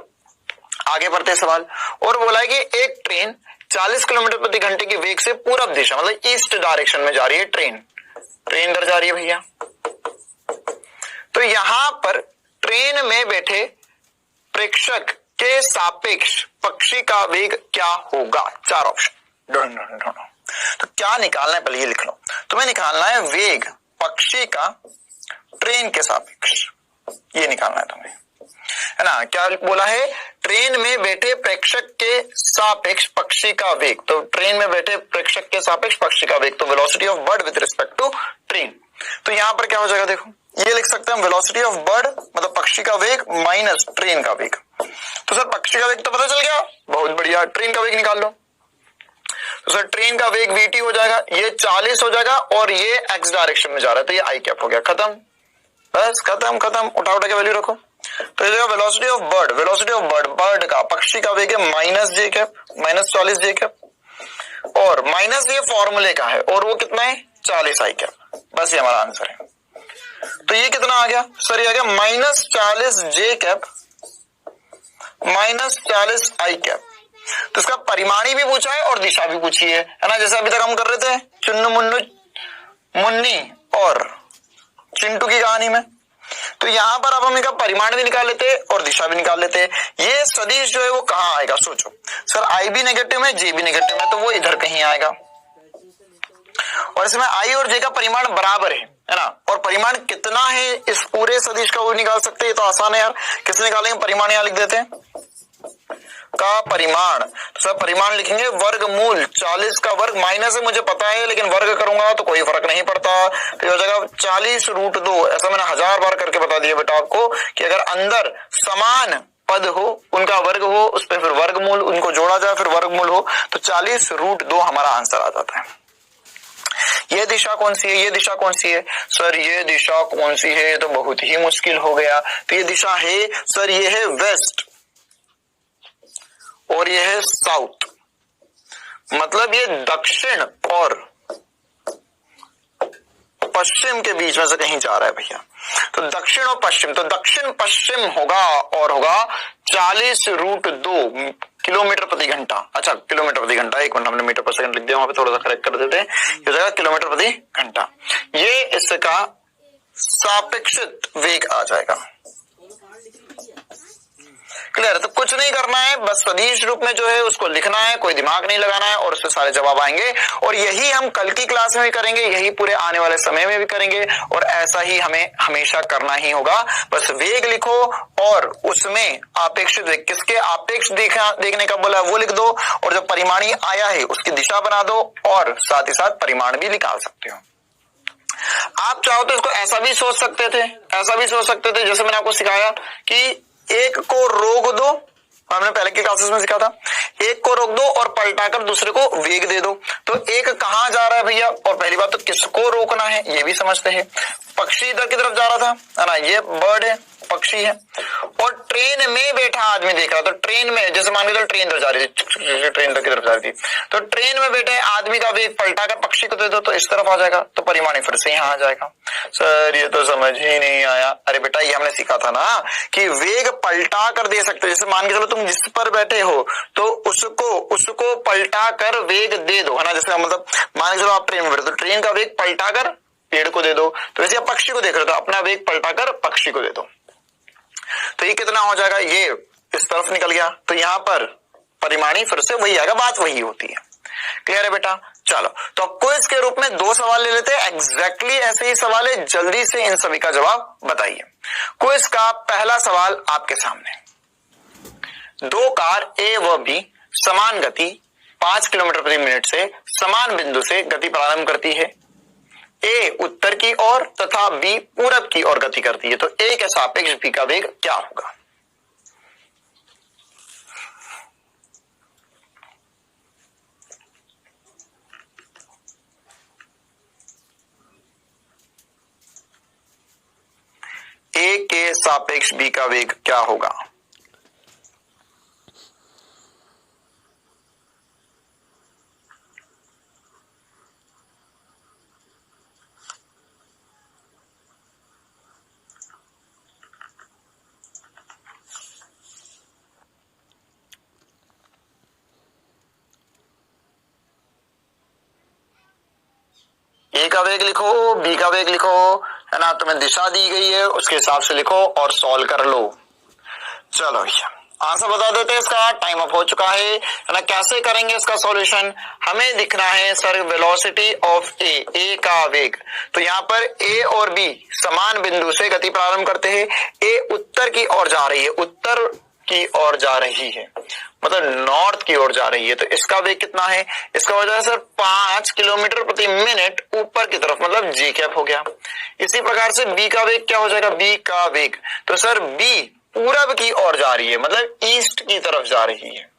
आगे बढ़ते सवाल। और बोला है कि एक ट्रेन 40 किलोमीटर प्रति घंटे की वेग से पूरब दिशा मतलब ईस्ट डायरेक्शन में जा रही है। ट्रेन इधर जा रही है भैया। तो यहां पर ट्रेन में बैठे प्रेक्षक के सापेक्ष पक्षी का वेग क्या होगा? 4 ऑप्शन ढूंढो। तो क्या निकालना है? पहले ये लिख लो। तुम्हें निकालना है वेग पक्षी का ट्रेन के सापेक्ष, ये निकालना है तुम्हें, है ना। क्या बोला है? ट्रेन में बैठे प्रेक्षक के सापेक्ष पक्षी का वेग। तो ट्रेन में बैठे प्रेक्षक के सापेक्ष पक्षी का वेग, तो velocity of bird with respect to train. तो यहां पर क्या हो जाएगा? देखो ये लिख सकते हैं वेलोसिटी ऑफ बर्ड मतलब पक्षी का वेग माइनस ट्रेन का वेग। तो सर पक्षी का वेग तो पता चल गया, बहुत बढ़िया। ट्रेन का वेग निकाल लो। तो सर ट्रेन का वेग vt हो जाएगा, ये 40 हो जाएगा और ये x डायरेक्शन में जा रहा है, तो ये i कैप हो गया। खत्म, बस खत्म। उठा के वैल्यू रखो। तो ये वेलोसिटी ऑफ बर्ड का पक्षी का वेग है माइनस जे कैप, माइनस 40 जे कैप, और माइनस ये फॉर्मूले का है और वो कितना है? 40 आई कैप। बस ये हमारा आंसर है। तो ये कितना आ गया सर? ये आ गया माइनस 40 जे कैप माइनस 40 आई कैप। तो इसका परिमाणी भी पूछा है और दिशा भी पूछी है ना। जैसे अभी तक हम कर रहे थे चुन्नू मुन्नू मुन्नी और चिंटू की कहानी में। तो यहां पर अब हम इनका परिमाण भी निकाल लेते और दिशा भी निकाल लेते। ये सदिश जो है वो कहाँ आएगा? सोचो सर, आई भी नेगेटिव है, जे भी नेगेटिव है, तो वो इधर कहीं आएगा। और इसमें आई और जे का परिमाण बराबर है ना। और परिमाण कितना है इस पूरे सदिश का वो निकाल सकते हैं। तो आसान है यार, किसने निकालेंगे? परिमाण यहां लिख देते हैं का परिमाण। तो सर परिमाण लिखेंगे वर्गमूल 40 का वर्ग, माइनस है मुझे पता है लेकिन वर्ग करूंगा तो कोई फर्क नहीं पड़ता। तो हो जाएगा 40√2। ऐसा मैंने 1000 बार करके बता दिया बेटा आपको कि अगर अंदर समान पद हो, उनका वर्ग हो, उस पर फिर वर्गमूल, उनको जोड़ा जाए फिर वर्गमूल हो, तो 40√2 हमारा आंसर आ जाता है। ये दिशा कौन सी है? ये दिशा कौन सी है सर? ये दिशा कौन सी है? तो बहुत ही मुश्किल हो गया। तो ये दिशा है सर, ये है वेस्ट और ये है साउथ, मतलब ये दक्षिण और पश्चिम के बीच में से कहीं जा रहा है भैया। तो दक्षिण और पश्चिम, तो दक्षिण पश्चिम होगा और होगा 40√2 किलोमीटर प्रति घंटा। अच्छा किलोमीटर प्रति घंटा, एक मिनट हमने मीटर पर सेकंड लिख दिया, वहां पे थोड़ा सा करेक्ट कर देते हैं, ये हो जाएगा किलोमीटर प्रति घंटा। ये इसका सापेक्षित वेग आ जाएगा। क्लियर है? तो कुछ नहीं करना है, बस सदिश रूप में जो है उसको लिखना है, कोई दिमाग नहीं लगाना है और उससे सारे जवाब आएंगे। और यही हम कल की क्लास में भी करेंगे, यही पूरे आने वाले समय में भी करेंगे और ऐसा ही हमें हमेशा करना ही होगा। बस वेग लिखो और उसमें आपेक्षित वेग, किसके आपेक्ष देखने का बोला वो लिख दो और जो परिमाणी आया है उसकी दिशा बना दो और साथ ही साथ परिमाण भी निकाल सकते हो। आप चाहो तो इसको ऐसा भी सोच सकते थे, ऐसा भी सोच सकते थे, जैसे मैंने आपको सिखाया कि एक को रोक दो, हमने पहले की क्लासेस में सीखा था, एक को रोक दो और पलटाकर दूसरे को वेग दे दो। तो एक कहां जा रहा है भैया, और पहली बात तो किसको रोकना है ये भी समझते हैं। पक्षी इधर की तरफ जा रहा था, है ना, ये बर्ड है, पक्षी है, और ट्रेन में बैठा आदमी देख रहा था। ट्रेन में जैसे मान के चलो ट्रेन इधर जा रही थी, ट्रेन इधर की तरफ जा रही थी, तो ट्रेन में बैठे आदमी का वेग पलटाकर पक्षी को दे दो तो इस तरफ आ जाएगा, तो परिमाणी फिर से यहाँ आ जाएगा। सर ये तो समझ ही नहीं आया। अरे बेटा ये हमने सीखा था ना कि वेग पलटा कर दे सकते, जैसे मान के चलो तुम जिस पर बैठे हो तो उसको पलटा कर वेग दे दो, है ना। जैसे मतलब मान के चलो आप ट्रेन में बैठे तो ट्रेन का वेग पलटा कर पेड़ को दे दो, तो वैसे आप पक्षी को देख रहे हो तो अपना वेग पलटा कर पक्षी को दे दो। तो ये कितना हो जाएगा, ये इस तरफ निकल गया, तो यहाँ पर परिमाणी फिर से वही आएगा, बात वही होती है। क्लियर है बेटा? चलो तो क्विज के रूप में 2 सवाल ले लेते हैं, एग्जैक्टली ऐसे ही सवाल है, जल्दी से इन सभी का जवाब बताइए। क्विज का पहला सवाल आपके सामने, 2 कार ए व बी समान गति 5 किलोमीटर प्रति मिनट से समान बिंदु से गति प्रारंभ करती है। ए उत्तर की ओर तथा बी पूरब की ओर गति करती है, तो ए के सापेक्ष बी का वेग क्या होगा? ए के सापेक्ष बी का वेग क्या होगा? ए का वेग लिखो, बी का वेग लिखो, है ना, तुम्हें दिशा दी गई है उसके हिसाब से लिखो और सॉल्व कर लो। चलो भैया आंसर बता देते हैं इसका, टाइम अप हो चुका है ना। कैसे करेंगे इसका सॉल्यूशन, हमें दिखना है सर वेलोसिटी ऑफ ए का वेग। तो यहाँ पर ए और बी समान बिंदु से गति प्रारंभ करते हैं। ए उत्तर की ओर जा रही है, उत्तर की ओर जा रही है, मतलब नॉर्थ की ओर जा रही है, तो इसका वेग कितना है? इसका हो जाएगा सर 5 किलोमीटर प्रति मिनट ऊपर की तरफ, मतलब जी कैप हो गया। इसी प्रकार से बी का वेग क्या हो जाएगा? बी का वेग तो सर बी पूरब की ओर जा रही है, मतलब ईस्ट की तरफ जा रही है,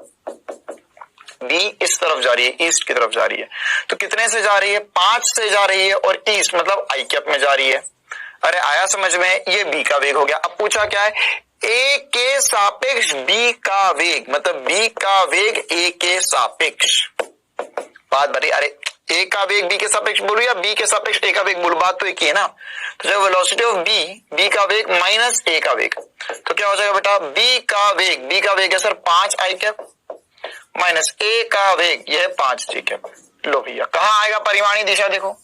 बी इस तरफ जा रही है, ईस्ट की तरफ जा रही है। तो कितने से जा रही है? 5 से जा रही है और ईस्ट मतलब आई कैप में जा रही है। अरे आया समझ में? ये बी का वेग हो गया। अब पूछा क्या है? ए के सापेक्ष बी का वेग, मतलब बी का वेग ए के सापेक्ष। बात बड़ी, अरे ए का वेग बी के सापेक्ष बोलू या बी के सापेक्ष ए का वेग बोलू, बात तो एक ही है ना। तो जब वेलोसिटी ऑफ बी का वेग माइनस ए का वेग, तो क्या हो जाएगा बेटा? बी का वेग है सर 5 आई कैप माइनस ए का वेग यह 5 जी कैप। लो भैया कहाँ आएगा परिमाणी दिशा? देखो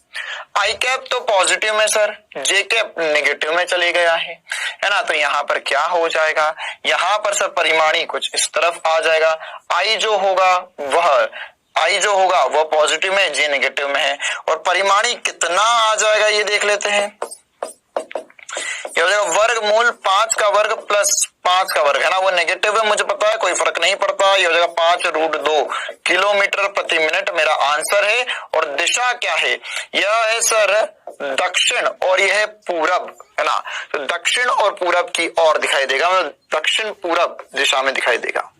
आई कैप तो पॉजिटिव में सर, जे कैप नेगेटिव में चले गया है ना। तो यहाँ पर क्या हो जाएगा? यहाँ पर सर परिमाणी कुछ इस तरफ आ जाएगा। आई जो होगा वह पॉजिटिव में, जे नेगेटिव में है, और परिमाणी कितना आ जाएगा ये देख लेते हैं। ये हो जाएगा वर्गमूल 5 का वर्ग प्लस 5 का वर्ग, है ना, वो नेगेटिव है मुझे पता है, कोई फर्क नहीं पड़ता। ये हो जाएगा 5√2 किलोमीटर प्रति मिनट मेरा आंसर है। और दिशा क्या है? यह है सर दक्षिण और यह है पूरब, है ना। तो दक्षिण और पूरब की ओर दिखाई देगा, मतलब दक्षिण पूरब दिशा में दिखाई देगा।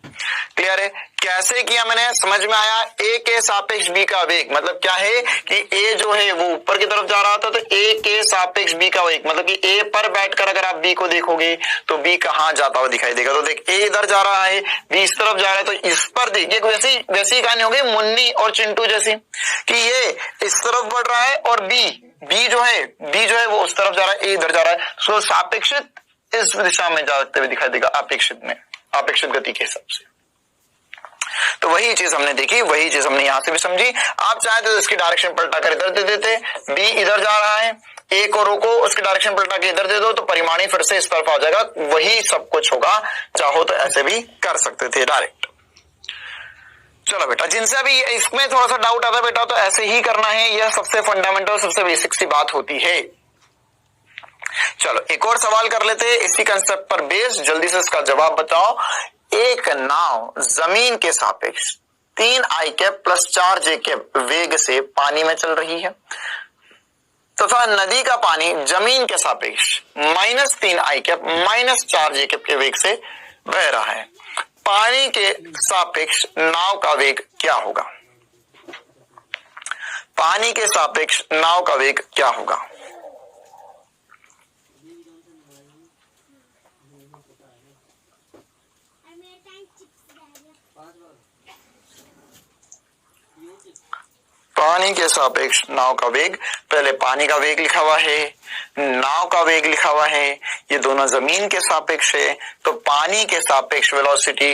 क्लियर है? कैसे किया मैंने, समझ में आया? ए के सापेक्ष बी का वेग मतलब क्या है कि ए जो है वो ऊपर की तरफ जा रहा था, तो ए के सापेक्ष बी का वेग मतलब कि ए पर बैठकर अगर आप बी को देखोगे तो बी कहां जाता हुआ दिखाई देगा। तो देख ए इधर जा रहा है, बी इस तरफ जा रहा है, तो इस पर देखिए वैसी कहानी हो गई मुन्नी और चिंटू जैसी कि ये इस तरफ बढ़ रहा है और बी बी जो है वो उस तरफ जा रहा है, ए इधर जा रहा है, तो सापेक्षित इस दिशा में जाते हुए दिखाई देगा, अपेक्षित गति के हिसाब से। तो वही चीज हमने देखी, वही चीज हमने यहां से भी समझी। आप चाहे तो इसकी डायरेक्शन पलटा कर इधर दे देते, बी इधर जा रहा है, ए को रोको, उसकी डायरेक्शन पलटा के इधर दे दो, तो परिमाणी फिर से इस तरफ आ जाएगा, वही सब कुछ होगा। चाहो तो ऐसे भी कर सकते थे डायरेक्ट। चलो बेटा, जिनसे अभी इसमें थोड़ा सा डाउट आता है बेटा, तो ऐसे ही करना है, यह सबसे फंडामेंटल सबसे बेसिक सी बात होती है। चलो एक और सवाल कर लेते हैं इसी कंसेप्ट पर बेस, जल्दी से इसका जवाब बताओ। एक नाव जमीन के सापेक्ष 3 i cap plus 4 j cap वेग से पानी में चल रही है तथा नदी का पानी जमीन के सापेक्ष -3 i cap minus 4 j cap के वेग से बह रहा है। पानी के सापेक्ष नाव का वेग क्या होगा? पानी के सापेक्ष नाव का वेग क्या होगा? पानी के सापेक्ष नाव का वेग, पहले पानी का वेग लिखा हुआ है, नाव का वेग लिखा हुआ है, ये दोनों जमीन के सापेक्ष है, तो पानी के सापेक्ष वेलोसिटी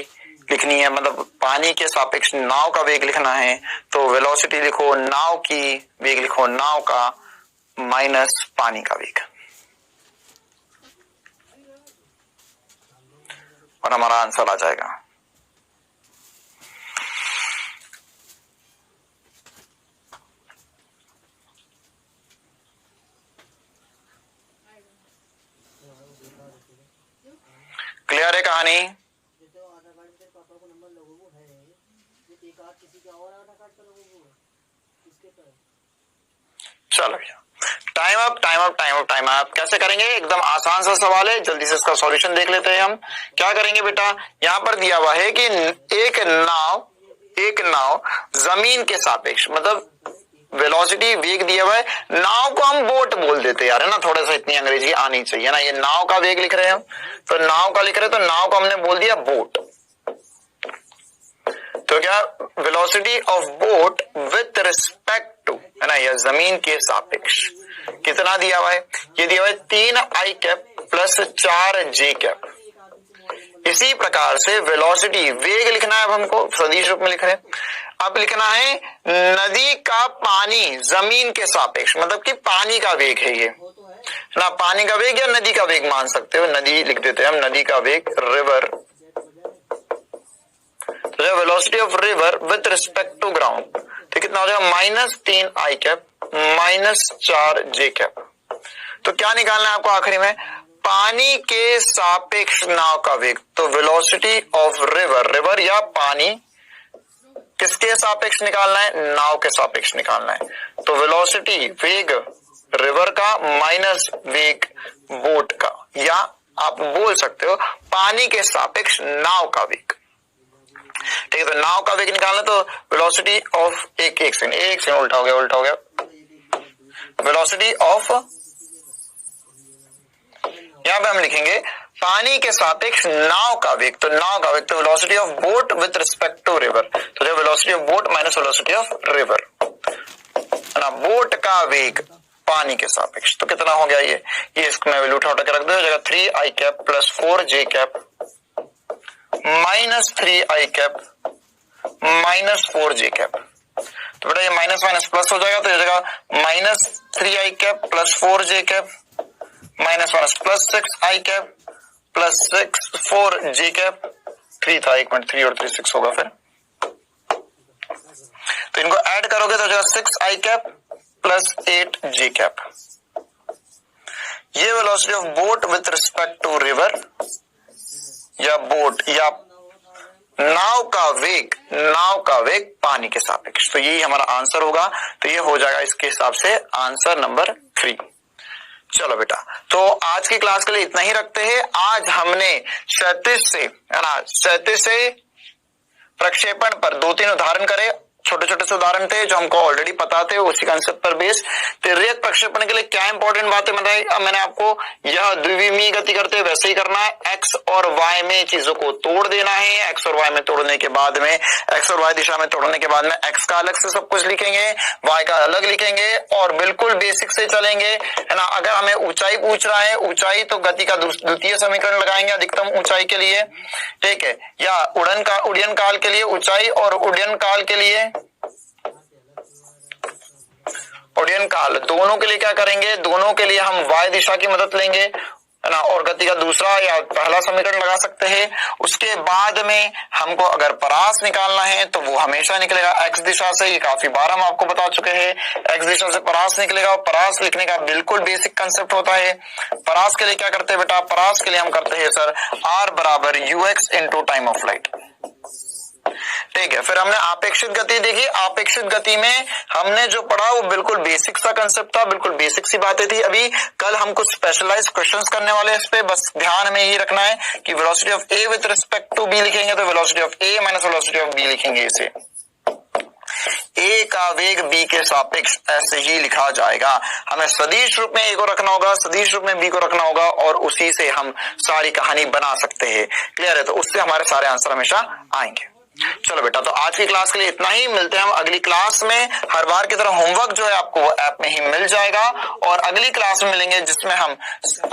लिखनी है, मतलब पानी के सापेक्ष नाव का वेग लिखना है, तो वेलोसिटी लिखो नाव की, वेग लिखो नाव का माइनस पानी का वेग, और हमारा आंसर आ जाएगा। क्लियर है कहानी? चलो भैया, टाइम अप। कैसे करेंगे? एकदम आसान सा सवाल है, जल्दी से इसका सॉल्यूशन देख लेते हैं हम। क्या करेंगे बेटा, यहाँ पर दिया हुआ है कि एक नाव जमीन के सापेक्ष, मतलब वेलोसिटी वेग दिया हुआ है, नाव को हम बोट बोल देते यार, है ना, थोड़ा सा इतनी अंग्रेजी आनी चाहिए ना। ये नाव का वेग लिख रहे हैं हम, तो नाव का लिख रहे हैं, तो नाव को हमने बोल दिया बोट। तो क्या, velocity of boat with respect to, है ना, यह जमीन के सापेक्ष कितना दिया हुआ है? ये दिया हुआ है 3 i cap plus 4 j cap. इसी प्रकार से वेलोसिटी वेग लिखना है, अब हमको सदिश रूप में लिख रहे हैं। अब लिखना है नदी का पानी जमीन के सापेक्ष, मतलब कि पानी का वेग है ये ना, पानी का वेग या नदी का वेग मान सकते हो, नदी लिख देते हैं हम, नदी का वेग रिवर। तो velocity of river with respect to ground, तो कितना हो जाएगा? -3 i cap minus 4 j cap. तो क्या निकालना है आपको आखिरी में? पानी के सापेक्ष नाव का वेग, तो वेलोसिटी ऑफ रिवर या पानी किसके सापेक्ष निकालना है? नाव के सापेक्ष निकालना है। तो वेलोसिटी वेग रिवर का माइनस वेग बोट का, या आप बोल सकते हो पानी के सापेक्ष नाव का वेग। ठीक है, तो नाव का वेग निकालना, तो वेलोसिटी ऑफ एक सेकंड उल्टा हो गया। वेलोसिटी ऑफ, यहां पे हम लिखेंगे पानी के सापेक्ष नाव का वेग, तो नाव का वेग, तो velocity of boat with respect to river, तो जो velocity of boat minus velocity of river, है ना, बोट का वेग पानी के सापेक्ष, तो कितना हो गया ये इसको मैं वैल्यू उठा के रख दो, जगह 3 i cap plus 4 j cap minus 3 i cap minus 4 j cap. तो बेटा ये माइनस माइनस प्लस हो जाएगा, तो ये जगह minus 3 i cap plus 4 j cap minus minus plus 6 i cap plus 4 j cap, 3 था, 1 मिनट, 3 और 3 6 होगा फिर, तो इनको ऐड करोगे तो जगह 6 i cap plus 8 j cap. ये velocity of boat with respect to river, या बोट या नाव का वेग पानी के सापेक्ष, तो यही हमारा आंसर होगा। तो ये हो जाएगा इसके हिसाब से आंसर नंबर 3। चलो बेटा, तो आज की क्लास के लिए इतना ही रखते हैं। आज हमने क्षैतिज से, है ना, क्षैतिज से प्रक्षेपण पर 2-3 उदाहरण करे, छोटे छोटे से उदाहरण थे जो हमको ऑलरेडी पता थे, उसी कंसेप्ट पर बेस। तिर्यक प्रक्षेपण के लिए क्या इंपॉर्टेंट बातें बताई? अब मैंने आपको यह द्विविमीय गति करते वैसे ही करना है, एक्स और वाई में चीजों को तोड़ देना है। एक्स और वाई में तोड़ने के बाद में, एक्स और वाई दिशा में तोड़ने के बाद में एक्स का अलग से सब कुछ लिखेंगे, वाई का अलग लिखेंगे और बिल्कुल बेसिक से चलेंगे, है ना। अगर हमें ऊंचाई पूछ रहा है, ऊंचाई तो गति का द्वितीय समीकरण लगाएंगे अधिकतम ऊंचाई के लिए, ठीक है, या उड़न काल के लिए ऊंचाई और उड़न काल के लिए उड़न काल, दोनों के लिए क्या करेंगे, दोनों के लिए हम वाई दिशा की मदद लेंगे, है ना, और गति का दूसरा या पहला समीकरण लगा सकते हैं। उसके बाद में हमको अगर परास निकालना है तो वो हमेशा निकलेगा एक्स दिशा से, ये काफी बार हम आपको बता चुके हैं। एक्स दिशा से परास निकलेगा और परास लिखने का बिल्कुल बेसिक कंसेप्ट होता है। परास के लिए क्या करते हैं बेटा, परास के लिए हम करते हैं सर आर बराबर UX into time of light, ठीक है। फिर हमने आपेक्षित गति देखी, आपेक्षित गति में हमने जो पढ़ा वो बिल्कुल बेसिक सा कंसेप्ट था, बिल्कुल बेसिक सी बातें थी। अभी कल हम कुछ स्पेशलाइज्ड क्वेश्चंस करने वाले हैं इस पे, बस ध्यान में ये रखना है कि velocity of A with respect to B लिखेंगे तो velocity of A minus velocity of B लिखेंगे, इसे ए का वेग बी के सापेक्ष ऐसे ही लिखा जाएगा। हमें सदिश रूप में ए को रखना होगा, सदिश रूप में बी को रखना होगा और उसी से हम सारी कहानी बना सकते हैं। क्लियर है, तो उससे हमारे सारे आंसर हमेशा आएंगे। चलो बेटा, तो आज की क्लास के लिए इतना ही, मिलते हैं हम अगली क्लास में। हर बार की तरह होमवर्क जो है आपको वो ऐप में ही मिल जाएगा और अगली क्लास में मिलेंगे जिसमें हम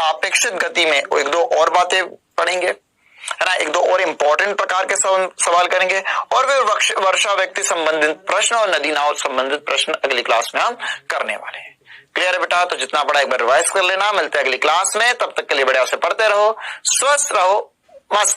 आपेक्षित गति में एक दो और बातें पढ़ेंगे, है ना, एक दो और इंपॉर्टेंट प्रकार के सवाल करेंगे और फिर वर्षा व्यक्ति संबंधित प्रश्न और नदी नाव संबंधित प्रश्न अगली क्लास में हम करने वाले हैं। क्लियर है बेटा, तो जितना पढ़ा एक बार रिवाइज कर लेना। मिलते हैं अगली क्लास में, तब तक के लिए बढ़िया से पढ़ते रहो, स्वस्थ रहो, मस्त